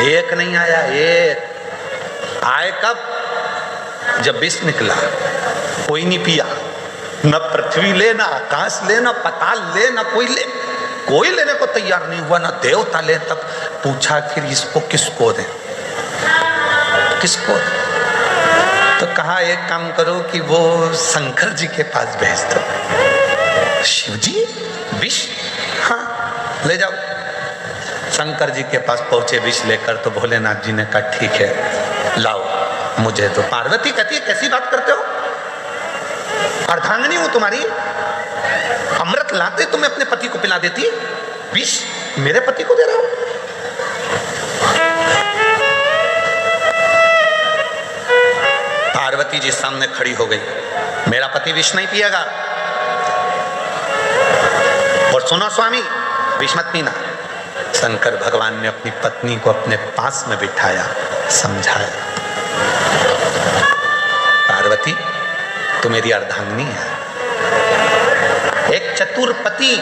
Speaker 1: एक नहीं आया। एक आए कब? जब विष निकला, कोई नहीं पिया। न पृथ्वी ले, न आकाश ले, न पताल ले, न कोई ले, कोई लेने को तैयार नहीं हुआ, ना देवता ले। तब पूछा फिर इसको किसको दें, किसको दें? तो कहा एक काम करो कि वो शंकर जी के पास भेज दो। शिव जी विष? हाँ ले जाओ। शंकर जी के पास पहुंचे विष लेकर, तो भोलेनाथ जी ने कहा ठीक है लाओ मुझे दो। पार्वती कहती है कैसी बात करते हो, अर्धांगिनी हूं तुम्हारी, अमृत लाते तुम्हें अपने पति को पिला देती, विष मेरे पति को दे रहा हूं? पार्वती जी सामने खड़ी हो गई, मेरा पति विष नहीं पिएगा। और सुनो स्वामी, विष मत पीना। शंकर भगवान ने अपनी पत्नी को अपने पास में बिठाया, समझाया, पार्वती तू मेरी अर्धांगिनी है। एक चतुर पति,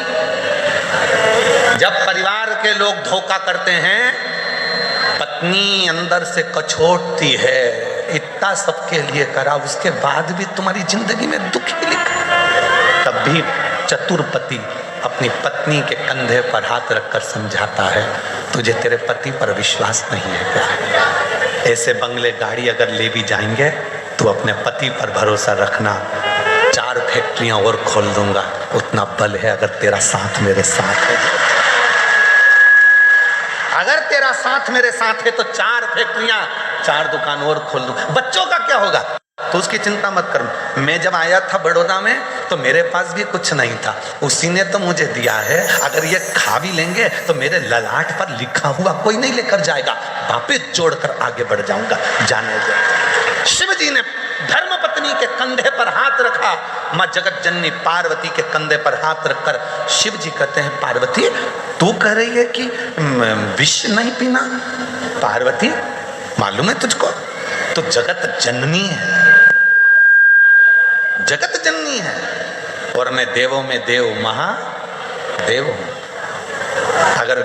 Speaker 1: जब परिवार के लोग धोखा करते हैं, पत्नी अंदर से कछोटती है, इतना सबके लिए करा, उसके बाद भी तुम्हारी जिंदगी में दुख ही लिखा। तब भी चतुर पति अपनी पत्नी के कंधे पर हाथ रखकर समझाता है, तुझे तेरे पति पर विश्वास नहीं है क्या? ऐसे बंगले गाड़ी अगर ले भी जाएंगे तो अपने पति पर भरोसा रखना, 4 फैक्ट्रियां और खोल दूंगा, उतना बल है अगर तेरा साथ मेरे साथ है। अगर तेरा साथ मेरे साथ है तो 4 फैक्ट्रियां 4 दुकान और खोल दूं। बच्चों का क्या होगा तो उसकी चिंता मत कर। मैं जब आया था बड़ौदा में तो मेरे पास भी कुछ नहीं था, उसी ने तो मुझे दिया है। अगर ये खा भी लेंगे तो मेरे ललाट पर लिखा हुआ कोई नहीं लेकर जाएगा, वापिस जोड़कर आगे बढ़ जाऊंगा। जाने दो। शिव जी ने धर्मपत्नी के कंधे पर हाथ रखा, मां जगत जननी पार्वती के कंधे पर हाथ रखकर शिव जी कहते हैं, पार्वती तू कह रही है कि विष नहीं पीना? पार्वती मालूम है तुझको, तो जगत जननी है, जगत जननी है, और मैं देवों में देव महादेव हूं। अगर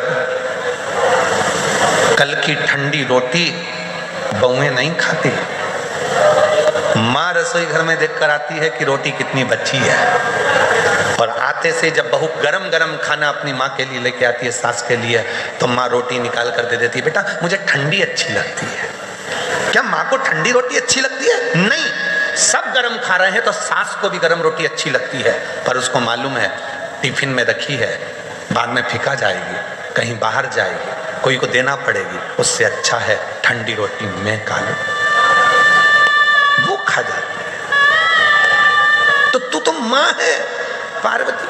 Speaker 1: कल की ठंडी रोटी बहुएं नहीं खाती, माँ रसोई घर में देखकर आती है कि रोटी कितनी बची है, और आते से जब बहू गरम गरम खाना अपनी माँ के लिए लेके आती है, सास के लिए, तो माँ रोटी निकाल कर दे देती है, बेटा मुझे ठंडी अच्छी लगती है। क्या माँ को ठंडी रोटी अच्छी लगती है? नहीं, सब गरम खा रहे हैं तो सास को भी गरम रोटी अच्छी लगती है, पर उसको मालूम है टिफिन में रखी है, बाद में फेंका जाएगी, कहीं बाहर जाएगी, कोई को देना पड़ेगी, उससे अच्छा है ठंडी रोटी मैं खा लूं। वो खा जाती है। तो तू तो माँ है पार्वती,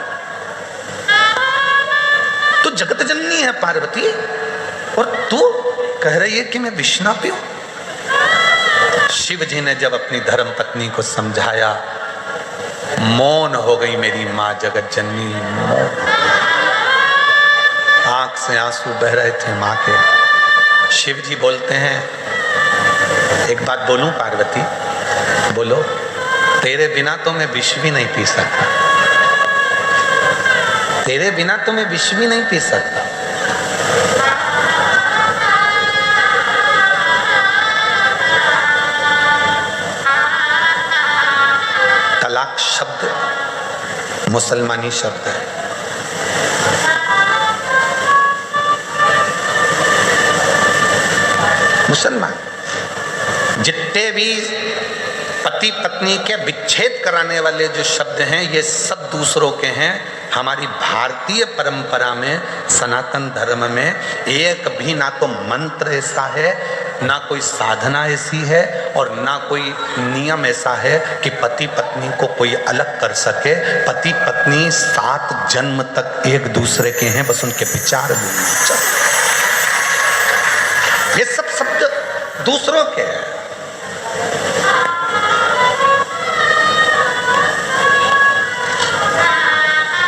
Speaker 1: तू जगत जननी है पार्वती, और तू कह रही है कि मैं विष ना पीऊं। शिव जी ने जब अपनी धर्म पत्नी को समझाया, मौन हो गई मेरी मां जगत जननी, मौन। आंख से आंसू बह रहे थे मां के। शिव जी बोलते हैं, एक बात बोलूं पार्वती? बोलो। तेरे बिना तो मैं विष भी नहीं पी सकता, तेरे बिना तो मैं विष भी नहीं पी सकता। तलाक शब्द मुसलमानी शब्द है। मुसलमान जितने भी पति पत्नी के विच्छेद कराने वाले जो शब्द हैं, ये सब दूसरों के हैं। हमारी भारतीय परंपरा में, सनातन धर्म में एक भी ना तो मंत्र ऐसा है, ना कोई साधना ऐसी है, और ना कोई नियम ऐसा है कि पति पत्नी को कोई अलग कर सके। पति पत्नी 7 जन्म तक एक दूसरे के हैं, बस उनके विचार मिलने चाहिए। ये सब शब्द दूसरों के हैं।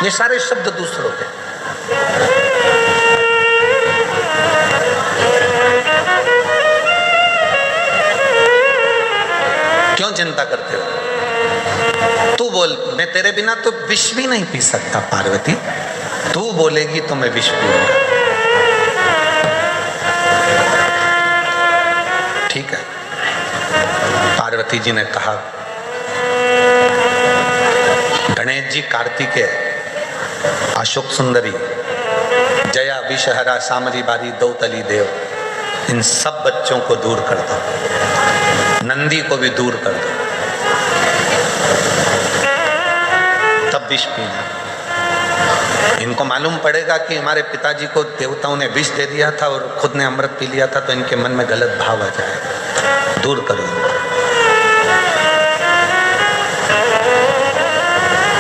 Speaker 1: ये सारे शब्द दूसरों के। क्यों चिंता करते हो? तू बोल, मैं तेरे बिना तो विष भी नहीं पी सकता पार्वती, तू बोलेगी तो मैं विष पीऊंगा। ठीक है। पार्वती जी ने कहा, गणेश जी, कार्तिकेय, अशोक सुंदरी, जया, विषहरा, सामरी बारी, दौतली देव, इन सब बच्चों को दूर कर दो, नंदी को भी दूर कर दो, तब विष पीना। इनको मालूम पड़ेगा कि हमारे पिताजी को देवताओं ने विष दे दिया था और खुद ने अमृत पी लिया था, तो इनके मन में गलत भाव आ जाएगा। दूर करो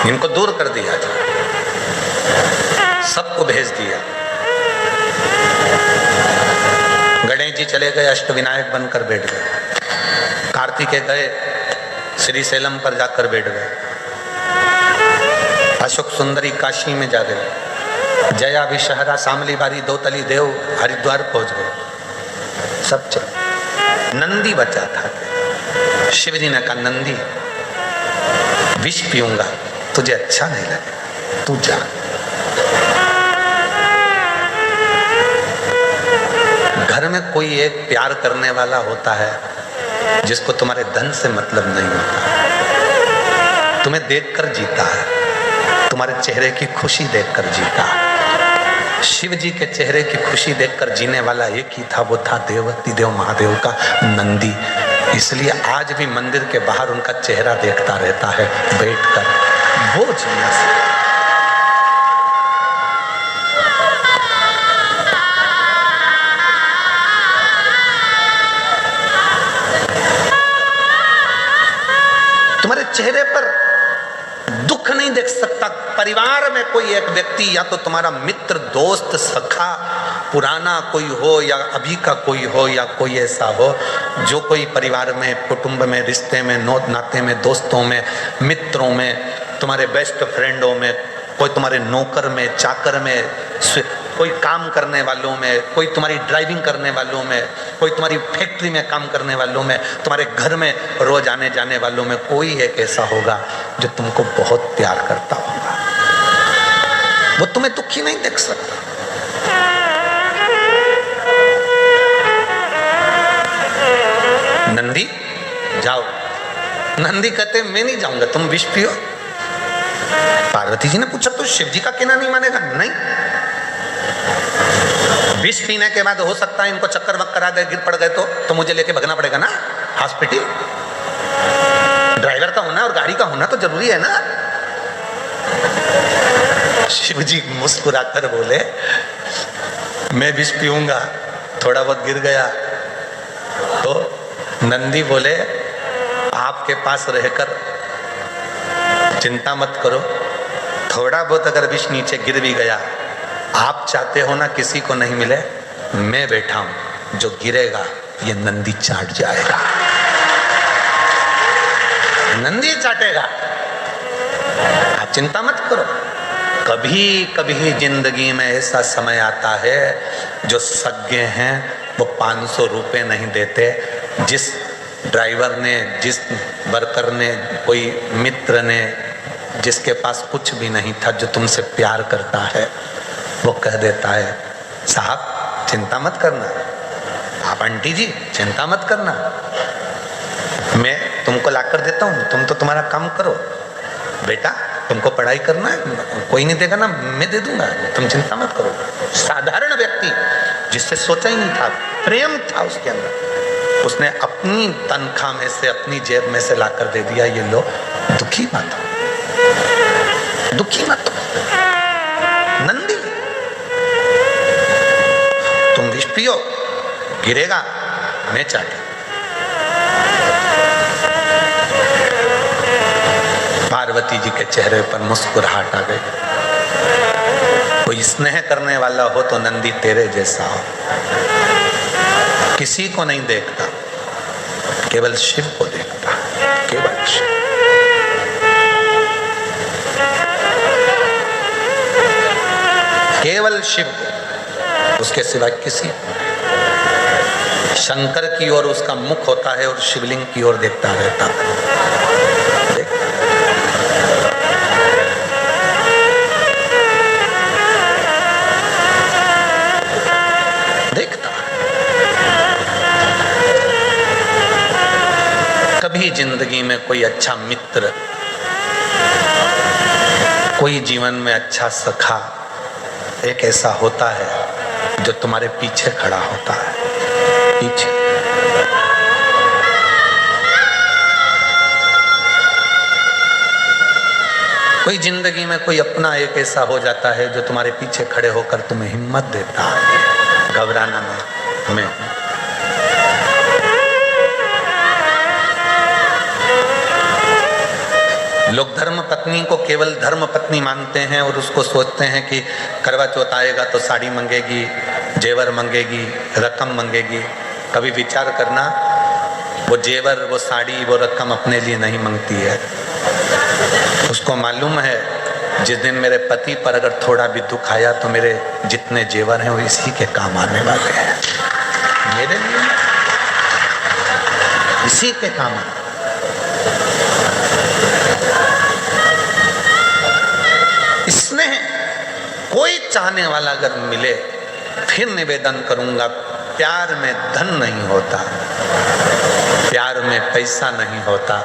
Speaker 1: इनको, दूर कर दिया था, सबको भेज दिया। गणेश जी चले गए, अष्टविनायक बनकर बैठ गए। कार्तिकेय गए, श्री सेलम पर जाकर बैठ गए। अशोक सुंदरी काशी में जा गए। जया, विषहरा, सामली बारी, दौतली देव हरिद्वार पहुंच गए। सब चल। नंदी बचा था। शिव जी ने कहा, नंदी विष पीऊंगा, तुझे अच्छा नहीं लगे, तू जा। घर में कोई एक प्यार करने वाला होता है जिसको तुम्हारे धन से मतलब नहीं होता, तुम्हें देखकर जीता है, तुम्हारे चेहरे की खुशी देखकर जीता है। शिव जी के चेहरे की खुशी देखकर जीने वाला एक ही था, वो था देवती देव महादेव का नंदी। इसलिए आज भी मंदिर के बाहर उनका चेहरा देखता रहता है बैठकर। वो जीना से चेहरे पर दुख नहीं देख सकता। परिवार में कोई एक व्यक्ति, या तो तुम्हारा मित्र, दोस्त, सखा, पुराना कोई हो या अभी का कोई हो, या कोई ऐसा हो जो कोई परिवार में, कुटुंब में, रिश्ते में, नाते में, दोस्तों में, मित्रों में, तुम्हारे बेस्ट फ्रेंडों में, कोई तुम्हारे नौकर में, चाकर में, कोई काम करने वालों में, कोई तुम्हारी ड्राइविंग करने वालों में, कोई तुम्हारी फैक्ट्री में काम करने वालों में, तुम्हारे घर में रोज आने जाने वालों में कोई एक ऐसा होगा जो तुमको बहुत प्यार करता होगा। वो तुम्हें दुखी नहीं देख सकता। नंदी जाओ। नंदी कहते मैं नहीं जाऊंगा, तुम विष पियो। पार्वती जी ने पूछा तो शिव जी का कहना नहीं मानेगा? नहीं, विष पीने के बाद हो सकता है इनको चक्कर वक्कर आ गए, गिर पड़ गए तो मुझे लेके भगना पड़ेगा ना हॉस्पिटल। ड्राइवर का होना और गाड़ी का होना तो जरूरी है ना। शिव जी मुस्कुराकर बोले मैं विष पीऊंगा, थोड़ा बहुत गिर गया तो नंदी बोले आपके पास रहकर चिंता मत करो, थोड़ा बहुत अगर विष नीचे गिर भी गया, आप चाहते हो ना किसी को नहीं मिले, मैं बैठा हूं, जो गिरेगा ये नंदी चाट जाएगा, नंदी चाटेगा, आप चिंता मत करो। कभी कभी जिंदगी में ऐसा समय आता है जो सज्ञ हैं वो 500 रुपये नहीं देते। जिस ड्राइवर ने, जिस वर्कर ने, कोई मित्र ने, जिसके पास कुछ भी नहीं था, जो तुमसे प्यार करता है, वो कह देता है साहब चिंता मत करना, आप आंटी जी चिंता मत करना, मैं तुमको ला कर देता हूँ, तुम तो तुम्हारा काम करो, बेटा तुमको पढ़ाई करना है, कोई नहीं देगा ना, मैं दे दूंगा, तुम चिंता मत करो। साधारण व्यक्ति जिससे सोचा ही नहीं था, प्रेम था उसके अंदर, उसने अपनी तनख्वाह में से, अपनी जेब में से ला कर दे दिया, ये लो, दुखी मत हो, दुखी मत हो। नंदी तुम विष पियो, गिरेगा मैं चाटे। पार्वती जी के चेहरे पर मुस्कुराहट आ गई। कोई स्नेह करने वाला हो तो नंदी तेरे जैसा हो, किसी को नहीं देखता, केवल शिव को देखता, केवल शिव। केवल शिव को, उसके सिवा किसी। शंकर की ओर उसका मुख होता है और शिवलिंग की ओर देखता रहता है। देखता। कभी जिंदगी में कोई अच्छा मित्र, कोई जीवन में अच्छा सखा एक ऐसा होता है जो तुम्हारे पीछे खड़ा होता है, पीछे। कोई जिंदगी में कोई अपना एक ऐसा हो जाता है जो तुम्हारे पीछे खड़े होकर तुम्हें हिम्मत देता है, घबराना नहीं, मैं हूं। लोग धर्म पत्नी को केवल धर्म पत्नी मानते हैं और उसको सोचते हैं कि करवा चौथ आएगा तो साड़ी मांगेगी, जेवर मांगेगी, रकम मांगेगी। कभी विचार करना, वो जेवर, वो साड़ी, वो रकम अपने लिए नहीं मांगती है। उसको मालूम है जिस दिन मेरे पति पर अगर थोड़ा भी दुख आया तो मेरे जितने जेवर हैं वो इसी के काम आने वाले हैं, मेरे लिए इसी के काम। स्नेह कोई चाहने वाला अगर मिले, फिर निवेदन करूंगा, प्यार में धन नहीं होता, प्यार में पैसा नहीं होता,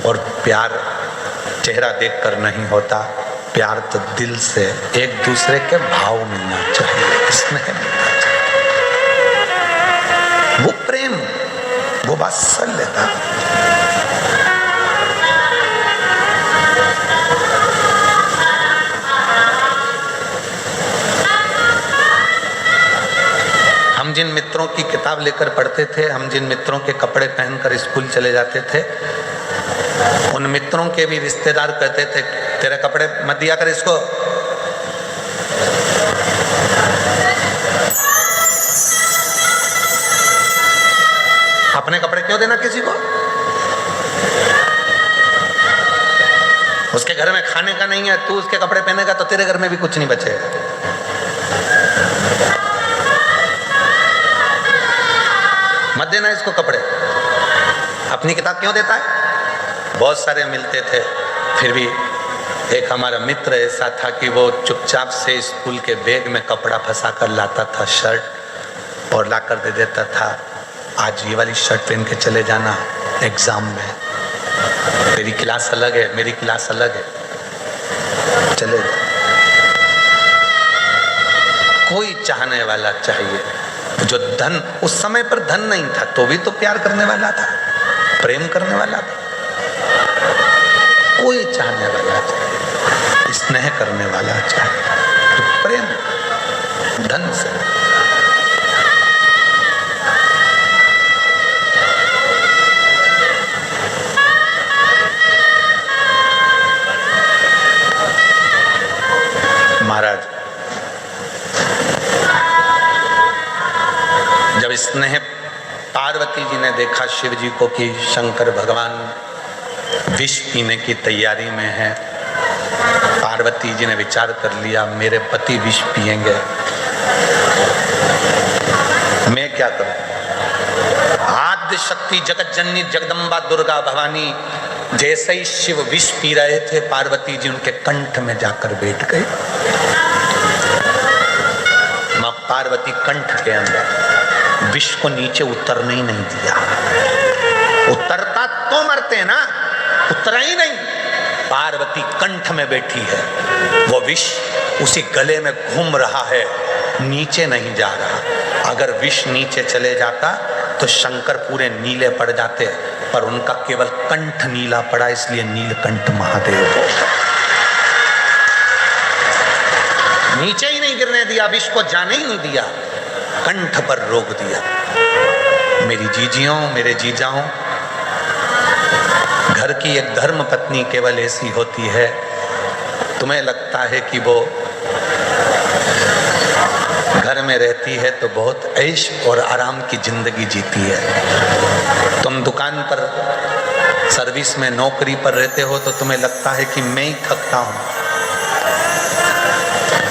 Speaker 1: और प्यार चेहरा देखकर नहीं होता, प्यार तो दिल से एक दूसरे के भाव मिलना चाहिए, स्नेह मिलना चाहिए, वो प्रेम, वो वात्सल्यता। हम जिन मित्रों की किताब लेकर पढ़ते थे, हम जिन मित्रों के कपड़े पहनकर स्कूल चले जाते थे, उन मित्रों के भी रिश्तेदार कहते थे तेरे कपड़े मत दिया कर इसको। अपने कपड़े क्यों देना किसी को? उसके घर में खाने का नहीं है, तू उसके कपड़े पहनेगा तो तेरे घर में भी कुछ नहीं बचेगा। मत देना इसको कपड़े। अपनी किताब क्यों देता है? बहुत सारे मिलते थे, फिर भी एक हमारा मित्र ऐसा था कि वो चुपचाप से स्कूल के बैग में कपड़ा फंसा कर लाता था, शर्ट, और ला कर दे देता था, आज ये वाली शर्ट पहन के चले जाना एग्जाम में, तेरी क्लास अलग है, मेरी क्लास अलग है, चले जा। कोई चाहने वाला चाहिए। जो धन, उस समय पर धन नहीं था तो भी तो प्यार करने वाला था, प्रेम करने वाला था। कोई चाहने वाला चाहिए, स्नेह करने वाला चाहिए, तो प्रेम धन से। महाराज जब स्नेह पार्वती जी ने देखा शिव जी को कि शंकर भगवान विष पीने की तैयारी में है, पार्वती जी ने विचार कर लिया मेरे पति विष पिएंगे, मैं क्या करूं? आद्य शक्ति जगत जननी जगदम्बा दुर्गा भवानी जैसे ही शिव विष पी रहे थे, पार्वती जी उनके कंठ में जाकर बैठ गई। मां पार्वती कंठ के अंदर विष को नीचे उतरने ही नहीं दिया। उतरता तो मरते ना, उतरा ही नहीं। पार्वती कंठ में बैठी है, वो विष उसी गले में घूम रहा है, नीचे नहीं जा रहा। अगर विष नीचे चले जाता तो शंकर पूरे नीले पड़ जाते, पर उनका केवल कंठ नीला पड़ा, इसलिए नीलकंठ महादेव हो। नीचे ही नहीं गिरने दिया, विष को जाने ही नहीं दिया, कंठ पर रोक दिया। मेरी जीजियों, मेरे जीजाओं, घर की एक धर्म पत्नी केवल ऐसी होती है, तुम्हें लगता है कि वो घर में रहती है तो बहुत ऐश और आराम की जिंदगी जीती है। तुम दुकान पर सर्विस में नौकरी पर रहते हो तो तुम्हें लगता है कि मैं ही थकता हूं,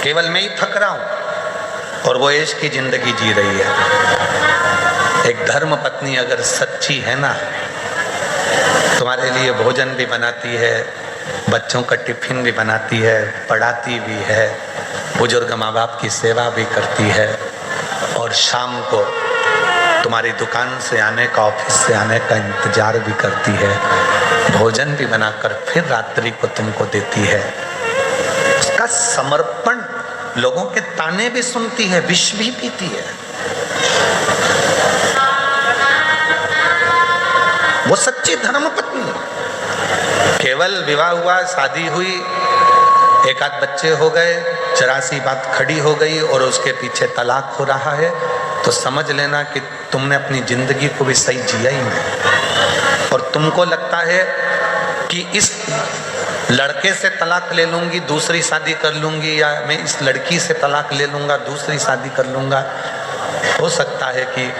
Speaker 1: केवल मैं ही थक रहा हूं, और वो ऐश की जिंदगी जी रही है। एक धर्म पत्नी अगर सच्ची है ना, तुम्हारे लिए भोजन भी बनाती है, बच्चों का टिफिन भी बनाती है, पढ़ाती भी है, बुजुर्ग माँ बाप की सेवा भी करती है, और शाम को तुम्हारी दुकान से आने का, ऑफिस से आने का इंतजार भी करती है, भोजन भी बनाकर फिर रात्रि को तुमको देती है। उसका समर्पण, लोगों के ताने भी सुनती है, विष भी पीती है। वो सच्ची धर्म पत्नी। केवल विवाह हुआ, शादी हुई, एक आध बच्चे हो गए, 84 बात खड़ी हो गई और उसके पीछे तलाक हो रहा है, तो समझ लेना कि तुमने अपनी जिंदगी को भी सही जिया ही नहीं। और तुमको लगता है कि इस लड़के से तलाक ले लूंगी, दूसरी शादी कर लूंगी, या मैं इस लड़की से तलाक ले लूंगा, दूसरी शादी कर लूंगा। हो सकता है कि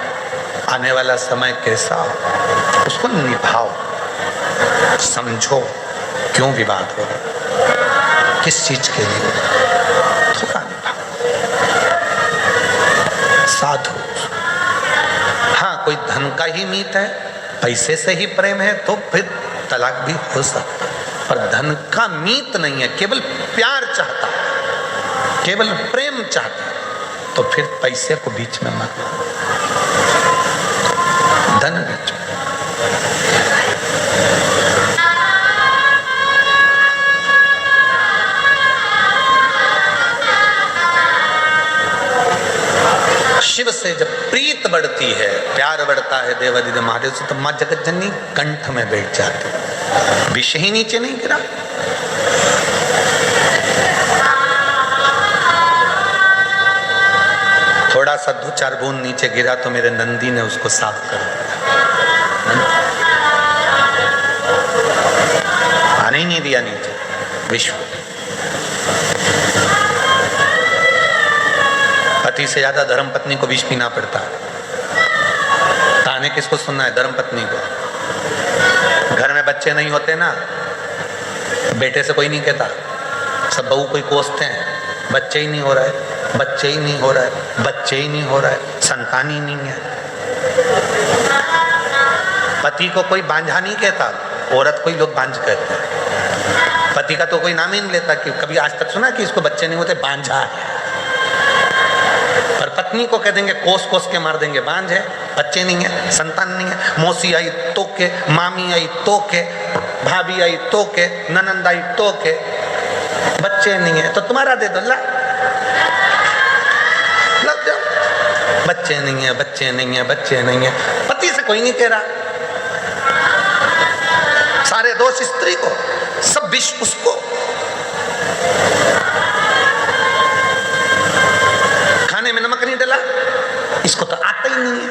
Speaker 1: आने वाला समय कैसा हो, उसको निभाओ, समझो क्यों विवाद हो रहा, किस चीज के लिए, थोड़ा निभाओ, साधु। हाँ, कोई धन का ही मीत है, पैसे से ही प्रेम है तो फिर तलाक भी हो सकता है, पर धन का मीत नहीं है, केवल प्यार चाहता है, केवल प्रेम चाहता है, तो फिर पैसे को बीच में मत, धन बीच में। शिव से जब प्रीत बढ़ती है, प्यार बढ़ता है देवादिदेव महादेव से, तो मां जगत जननी कंठ में बैठ जाती, विष ही नीचे नहीं गिरा। थोड़ा सा 2-4 बूंद नीचे गिरा तो मेरे नंदी ने उसको साफ कर दिया। आने ही नहीं दिया नीचे विश्व। पति से ज्यादा धर्म पत्नी को विष पीना पड़ता है। ताने किसको सुनना है? धर्म पत्नी को। घर में बच्चे नहीं होते ना, बेटे से कोई नहीं कहता, सब बहू कोई कोसते हैं, बच्चे ही नहीं हो रहा है, बच्चे ही नहीं हो रहा है, बच्चे ही नहीं हो रहा है, संतान ही नहीं है। पति को कोई बांझा नहीं कहता, औरत को ही लोग बांझ कहते हैं। पति का तो कोई नाम ही नहीं लेता कि कभी आज तक सुना कि इसको बच्चे नहीं होते, बांझा है। पर पत्नी को कह देंगे, कोस कोस के मार देंगे, बांझ है, बच्चे नहीं है, संतान नहीं है। मौसी आई तो के, मामी आई तो के, भाभी आई तो के, ननंद आई तो के, बच्चे नहीं है तो तुम्हारा दे दो, लग जाओ। बच्चे नहीं है, बच्चे नहीं है, बच्चे नहीं है। पति से कोई नहीं कह रहा, सारे दोष स्त्री को, सब विष उसको। खाने में नमक नहीं डला, इसको तो आता ही नहीं है।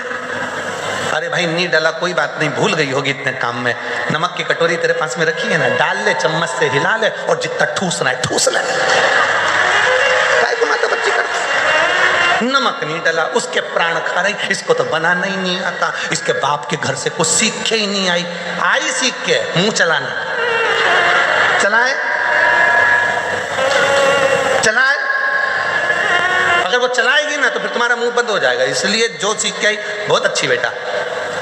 Speaker 1: अरे भाई नहीं डला कोई बात नहीं, भूल गई होगी इतने काम में। नमक की कटोरी तेरे पास में रखी है ना, डाल ले, चम्मच से हिला ले और जितना ठूसना है ठूस ले। काय को माता बच्ची करती? नमक नहीं डला, उसके प्राण खा रही, इसको तो बनाना ही नहीं आता। इसके बाप के घर से कुछ सीख के ही नहीं आई सीख के मुंह चलाना। चलाए अगर वो चलाएगी ना तो फिर तुम्हारा मुंह बंद हो जाएगा। इसलिए जो सीख के आई, बहुत अच्छी बेटा,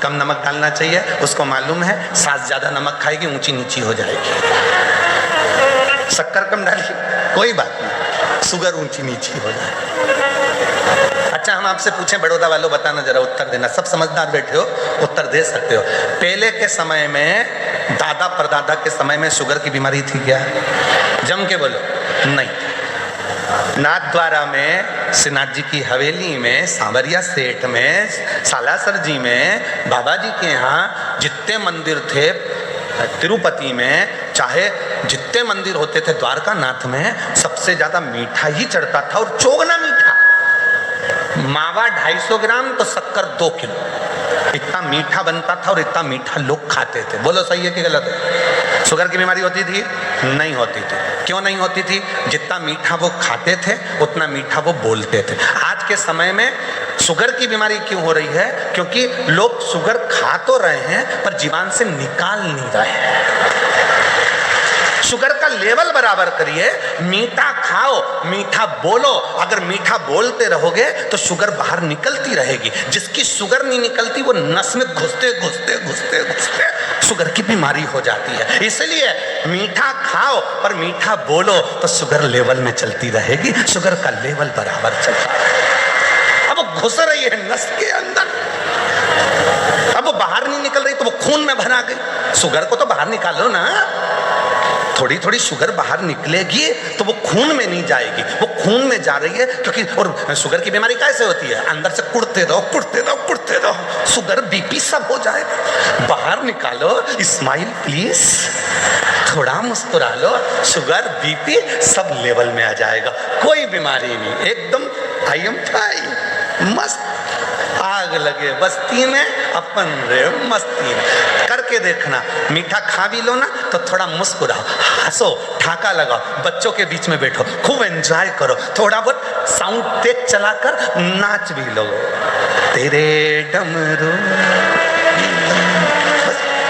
Speaker 1: कम नमक डालना चाहिए, उसको मालूम है सास ज्यादा नमक खाएगी ऊंची नीची हो जाएगी। शक्कर कम डाली, कोई बात नहीं, शुगर ऊंची नीची हो जाए। अच्छा हम आपसे पूछें बड़ौदा वालों, बताना जरा, उत्तर देना। सब समझदार बैठे हो, उत्तर दे सकते हो। पहले के समय में, दादा परदादा के समय में शुगर की बीमारी थी क्या? जम के बोलो, नहीं। नाथद्वारा में, श्रीनाथ जी की हवेली में, सांवरिया सेठ में, सालासर जी में, बाबा जी के यहाँ जितने मंदिर थे, तिरुपति में चाहे जितने मंदिर होते थे, द्वारका नाथ में सबसे ज्यादा मीठा ही चढ़ता था, और चौगना मीठा। मावा 250 ग्राम तो शक्कर 2 किलो, इतना मीठा बनता था और इतना मीठा लोग खाते थे। बोलो सही है कि गलत है? शुगर की बीमारी होती थी? नहीं होती थी। क्यों नहीं होती थी? जितना मीठा वो खाते थे उतना मीठा वो बोलते थे। आज के समय में शुगर की बीमारी क्यों हो रही है? क्योंकि लोग शुगर खा तो रहे हैं पर जीवन से निकाल नहीं रहे हैं। शुगर का लेवल बराबर करिए, मीठा खाओ, मीठा बोलो। अगर मीठा बोलते रहोगे तो शुगर बाहर निकलती रहेगी। जिसकी शुगर नहीं निकलती वो नस में घुसते घुसते घुसते घुसते शुगर की बीमारी हो जाती है। इसलिए मीठा खाओ पर मीठा बोलो तो शुगर लेवल में चलती रहेगी, शुगर का लेवल बराबर चलता रहेगा। अब वो घुस रही है नस के अंदर, अब वो बाहर नहीं निकल रही तो वो खून में भरा गई। शुगर को तो बाहर निकालो ना, थोड़ी थोड़ी शुगर बाहर निकलेगी तो वो खून में नहीं जाएगी, वो खून में जा रही है। क्योंकि और शुगर की बीमारी कैसे होती है? अंदर से कुड़ते रहो कुड़ते रहो कुड़ते रहो, शुगर बीपी सब हो जाएगा। बाहर निकालो, स्माइल प्लीज, थोड़ा मुस्कुरा लो, शुगर बीपी सब लेवल में आ जाएगा। कोई बीमारी नहीं, एकदम आई एम फाइन, मस्त। आग लगे बस्ती में, अपन रे मस्ती में। करके देखना, मीठा खा भी लो ना तो थोड़ा मुस्कुराओ, हंसो, ठाका लगाओ, बच्चों के बीच में बैठो, खूब एंजॉय करो, थोड़ा बहुत साउंड तेज चलाकर नाच भी लो। तेरे डमरू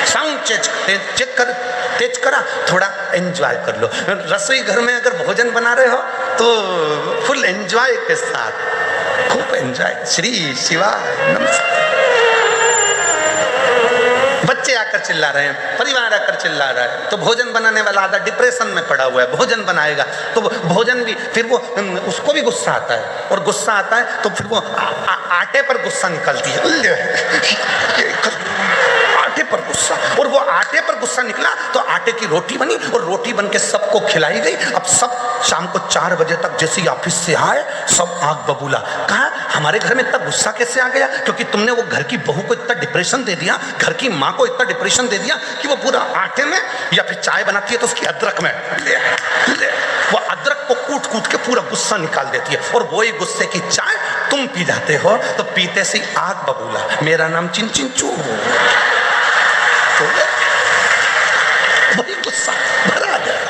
Speaker 1: साउंड चेक कर, तेज करा, थोड़ा एंजॉय कर लो। रसोई घर में अगर भोजन बना रहे हो तो फुल एंजॉय के साथ खूब एंजॉय, श्री शिवाय नमस्ते। बच्चे आकर चिल्ला रहे हैं, परिवार आकर चिल्ला रहा है, तो भोजन बनाने वाला आधा डिप्रेशन में पड़ा हुआ है, भोजन बनाएगा तो भोजन भी, फिर वो उसको भी गुस्सा आता है, और गुस्सा आता है तो फिर वो आटे पर गुस्सा निकलती है, आटे पर गुस्सा। और वो आटे पर गुस्सा निकला तो आटे की रोटी बनी और रोटी बन के सबको खिलाई गई। अब सब शाम को 4 बजे तक जैसे ही ऑफिस से आए सब आग बबूला। कहा हमारे घर में इतना गुस्सा कैसे आ गया? क्योंकि तुमने वो घर की बहू को इतना डिप्रेशन दे दिया, घर की माँ को इतना डिप्रेशन दे दिया कि वो पूरा आटे में, या फिर चाय बनाती है तो उसकी अदरक में ले वो अदरक को कूट कूट के पूरा गुस्सा निकाल देती है। और वही गुस्से की चाय तुम पी जाते हो तो पीते से आग बबूला, मेरा नाम चिन चिन चू। वही गुस्सा भरा गया।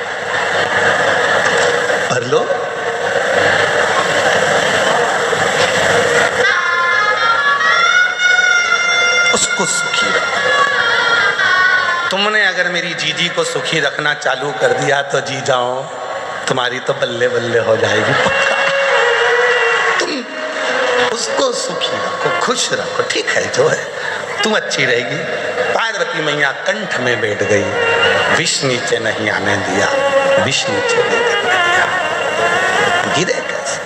Speaker 1: भर लो। उसको सुखी रखो। तुमने अगर मेरी जीजी को सुखी रखना चालू कर दिया तो जी जाओ, तुम्हारी तो बल्ले बल्ले हो जाएगी पक्का। तुम उसको सुखी रखो, खुश रखो, ठीक है जो है, तुम अच्छी रहेगी। पार्वती मैया कंठ में बैठ गई, विष नीचे नहीं आने दिया, विष नीचे नहीं करने दिया। गिरे कैसे?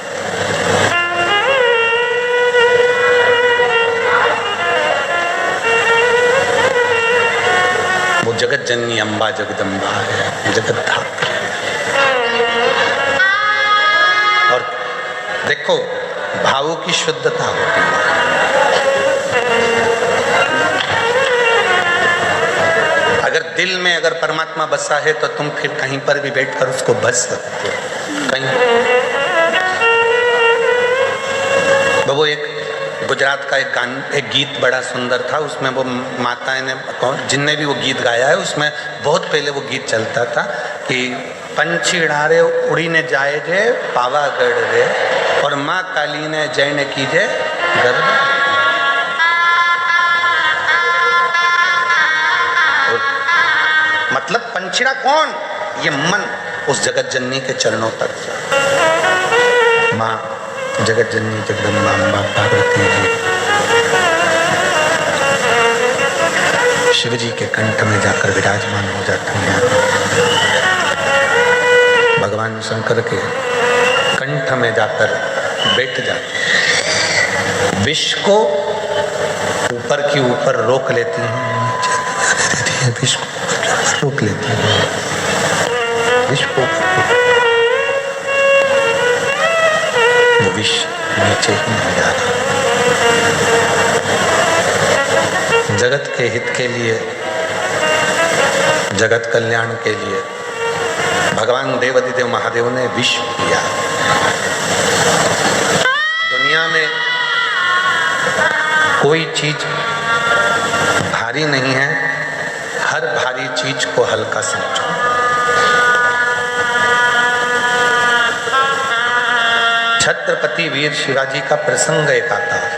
Speaker 1: वो जगत जननी अम्बा जगदम्बा है, जगत धात्री। और देखो भावों की शुद्धता होती है। अगर दिल में अगर परमात्मा बसा है तो तुम फिर कहीं पर भी बैठकर उसको बस सकते हो। कहीं वो एक गुजरात का एक गीत बड़ा सुंदर था, उसमें वो माताएं ने, जिनने भी वो गीत गाया है, उसमें बहुत पहले वो गीत चलता था कि पंछी डारे उड़ी ने जाए जे पावागढ़ रे, और माँ काली ने जय ने कीजे गर्भ। मतलब पंछीड़ा कौन? ये मन उस जगत जननी के चरणों तक जा। माँ जगत जननी जगदम्बा अम्बा पार्वती जी शिव जी के कंठ में जाकर विराजमान हो जाती हैं। भगवान शंकर के कंठ में जाकर बैठ जाती हैं। विष को ऊपर की ऊपर रोक लेती हैं, विष को रोक लेती हैं, विष को विष नीचे ही नहीं आ रहा। जगत के हित के लिए, जगत कल्याण के लिए भगवान देवाधिदेव महादेव ने विष पिया। दुनिया में कोई चीज भारी नहीं है, हर भारी चीज को हल्का समझो। छत्रपति वीर शिवाजी का प्रसंग एक आता है।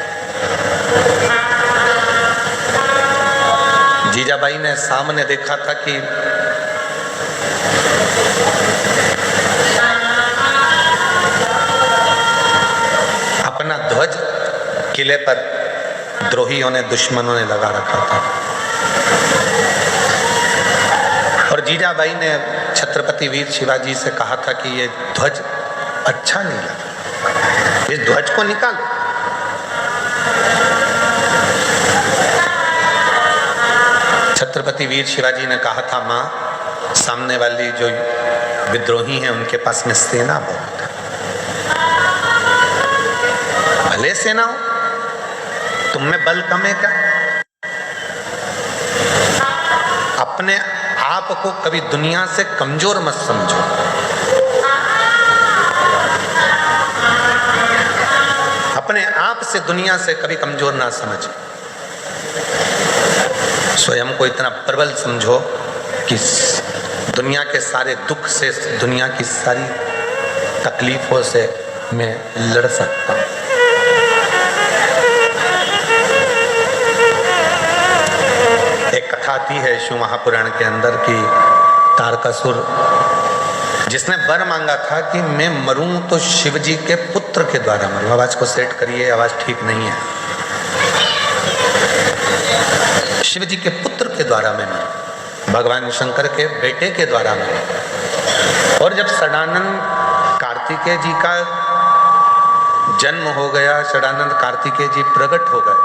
Speaker 1: जीजाबाई ने सामने देखा था कि अपना ध्वज किले पर द्रोहियों ने, दुश्मनों ने लगा रखा था, और जीजाबाई ने छत्रपति वीर शिवाजी से कहा था कि ये ध्वज अच्छा नहीं लगा, इस ध्वज को निकालो। छत्रपति वीर शिवाजी ने कहा था, माँ सामने वाली जो विद्रोही हैं उनके पास में सेना बहुत है, भले सेना हो, तुम में बल कम है क्या? अपने आप को कभी दुनिया से कमजोर मत समझो। अपने आप से दुनिया से कभी कमजोर ना समझ, स्वयं को इतना प्रबल समझो कि दुनिया के सारे दुख से, दुनिया की सारी तकलीफों से मैं लड़ सकता हूं। एक कथा आती है शिव महापुराण के अंदर कि तारकासुर, जिसने वर मांगा था कि मैं मरूं तो शिव जी के पुत्र के द्वारा मरूं। आवाज को सेट करिए, आवाज ठीक नहीं है। शिव जी के पुत्र के द्वारा मैं मरूं, भगवान शंकर के बेटे के द्वारा मरूं। और जब षडानंद कार्तिकेय जी का जन्म हो गया, षडानंद कार्तिकेय जी प्रकट हो गए,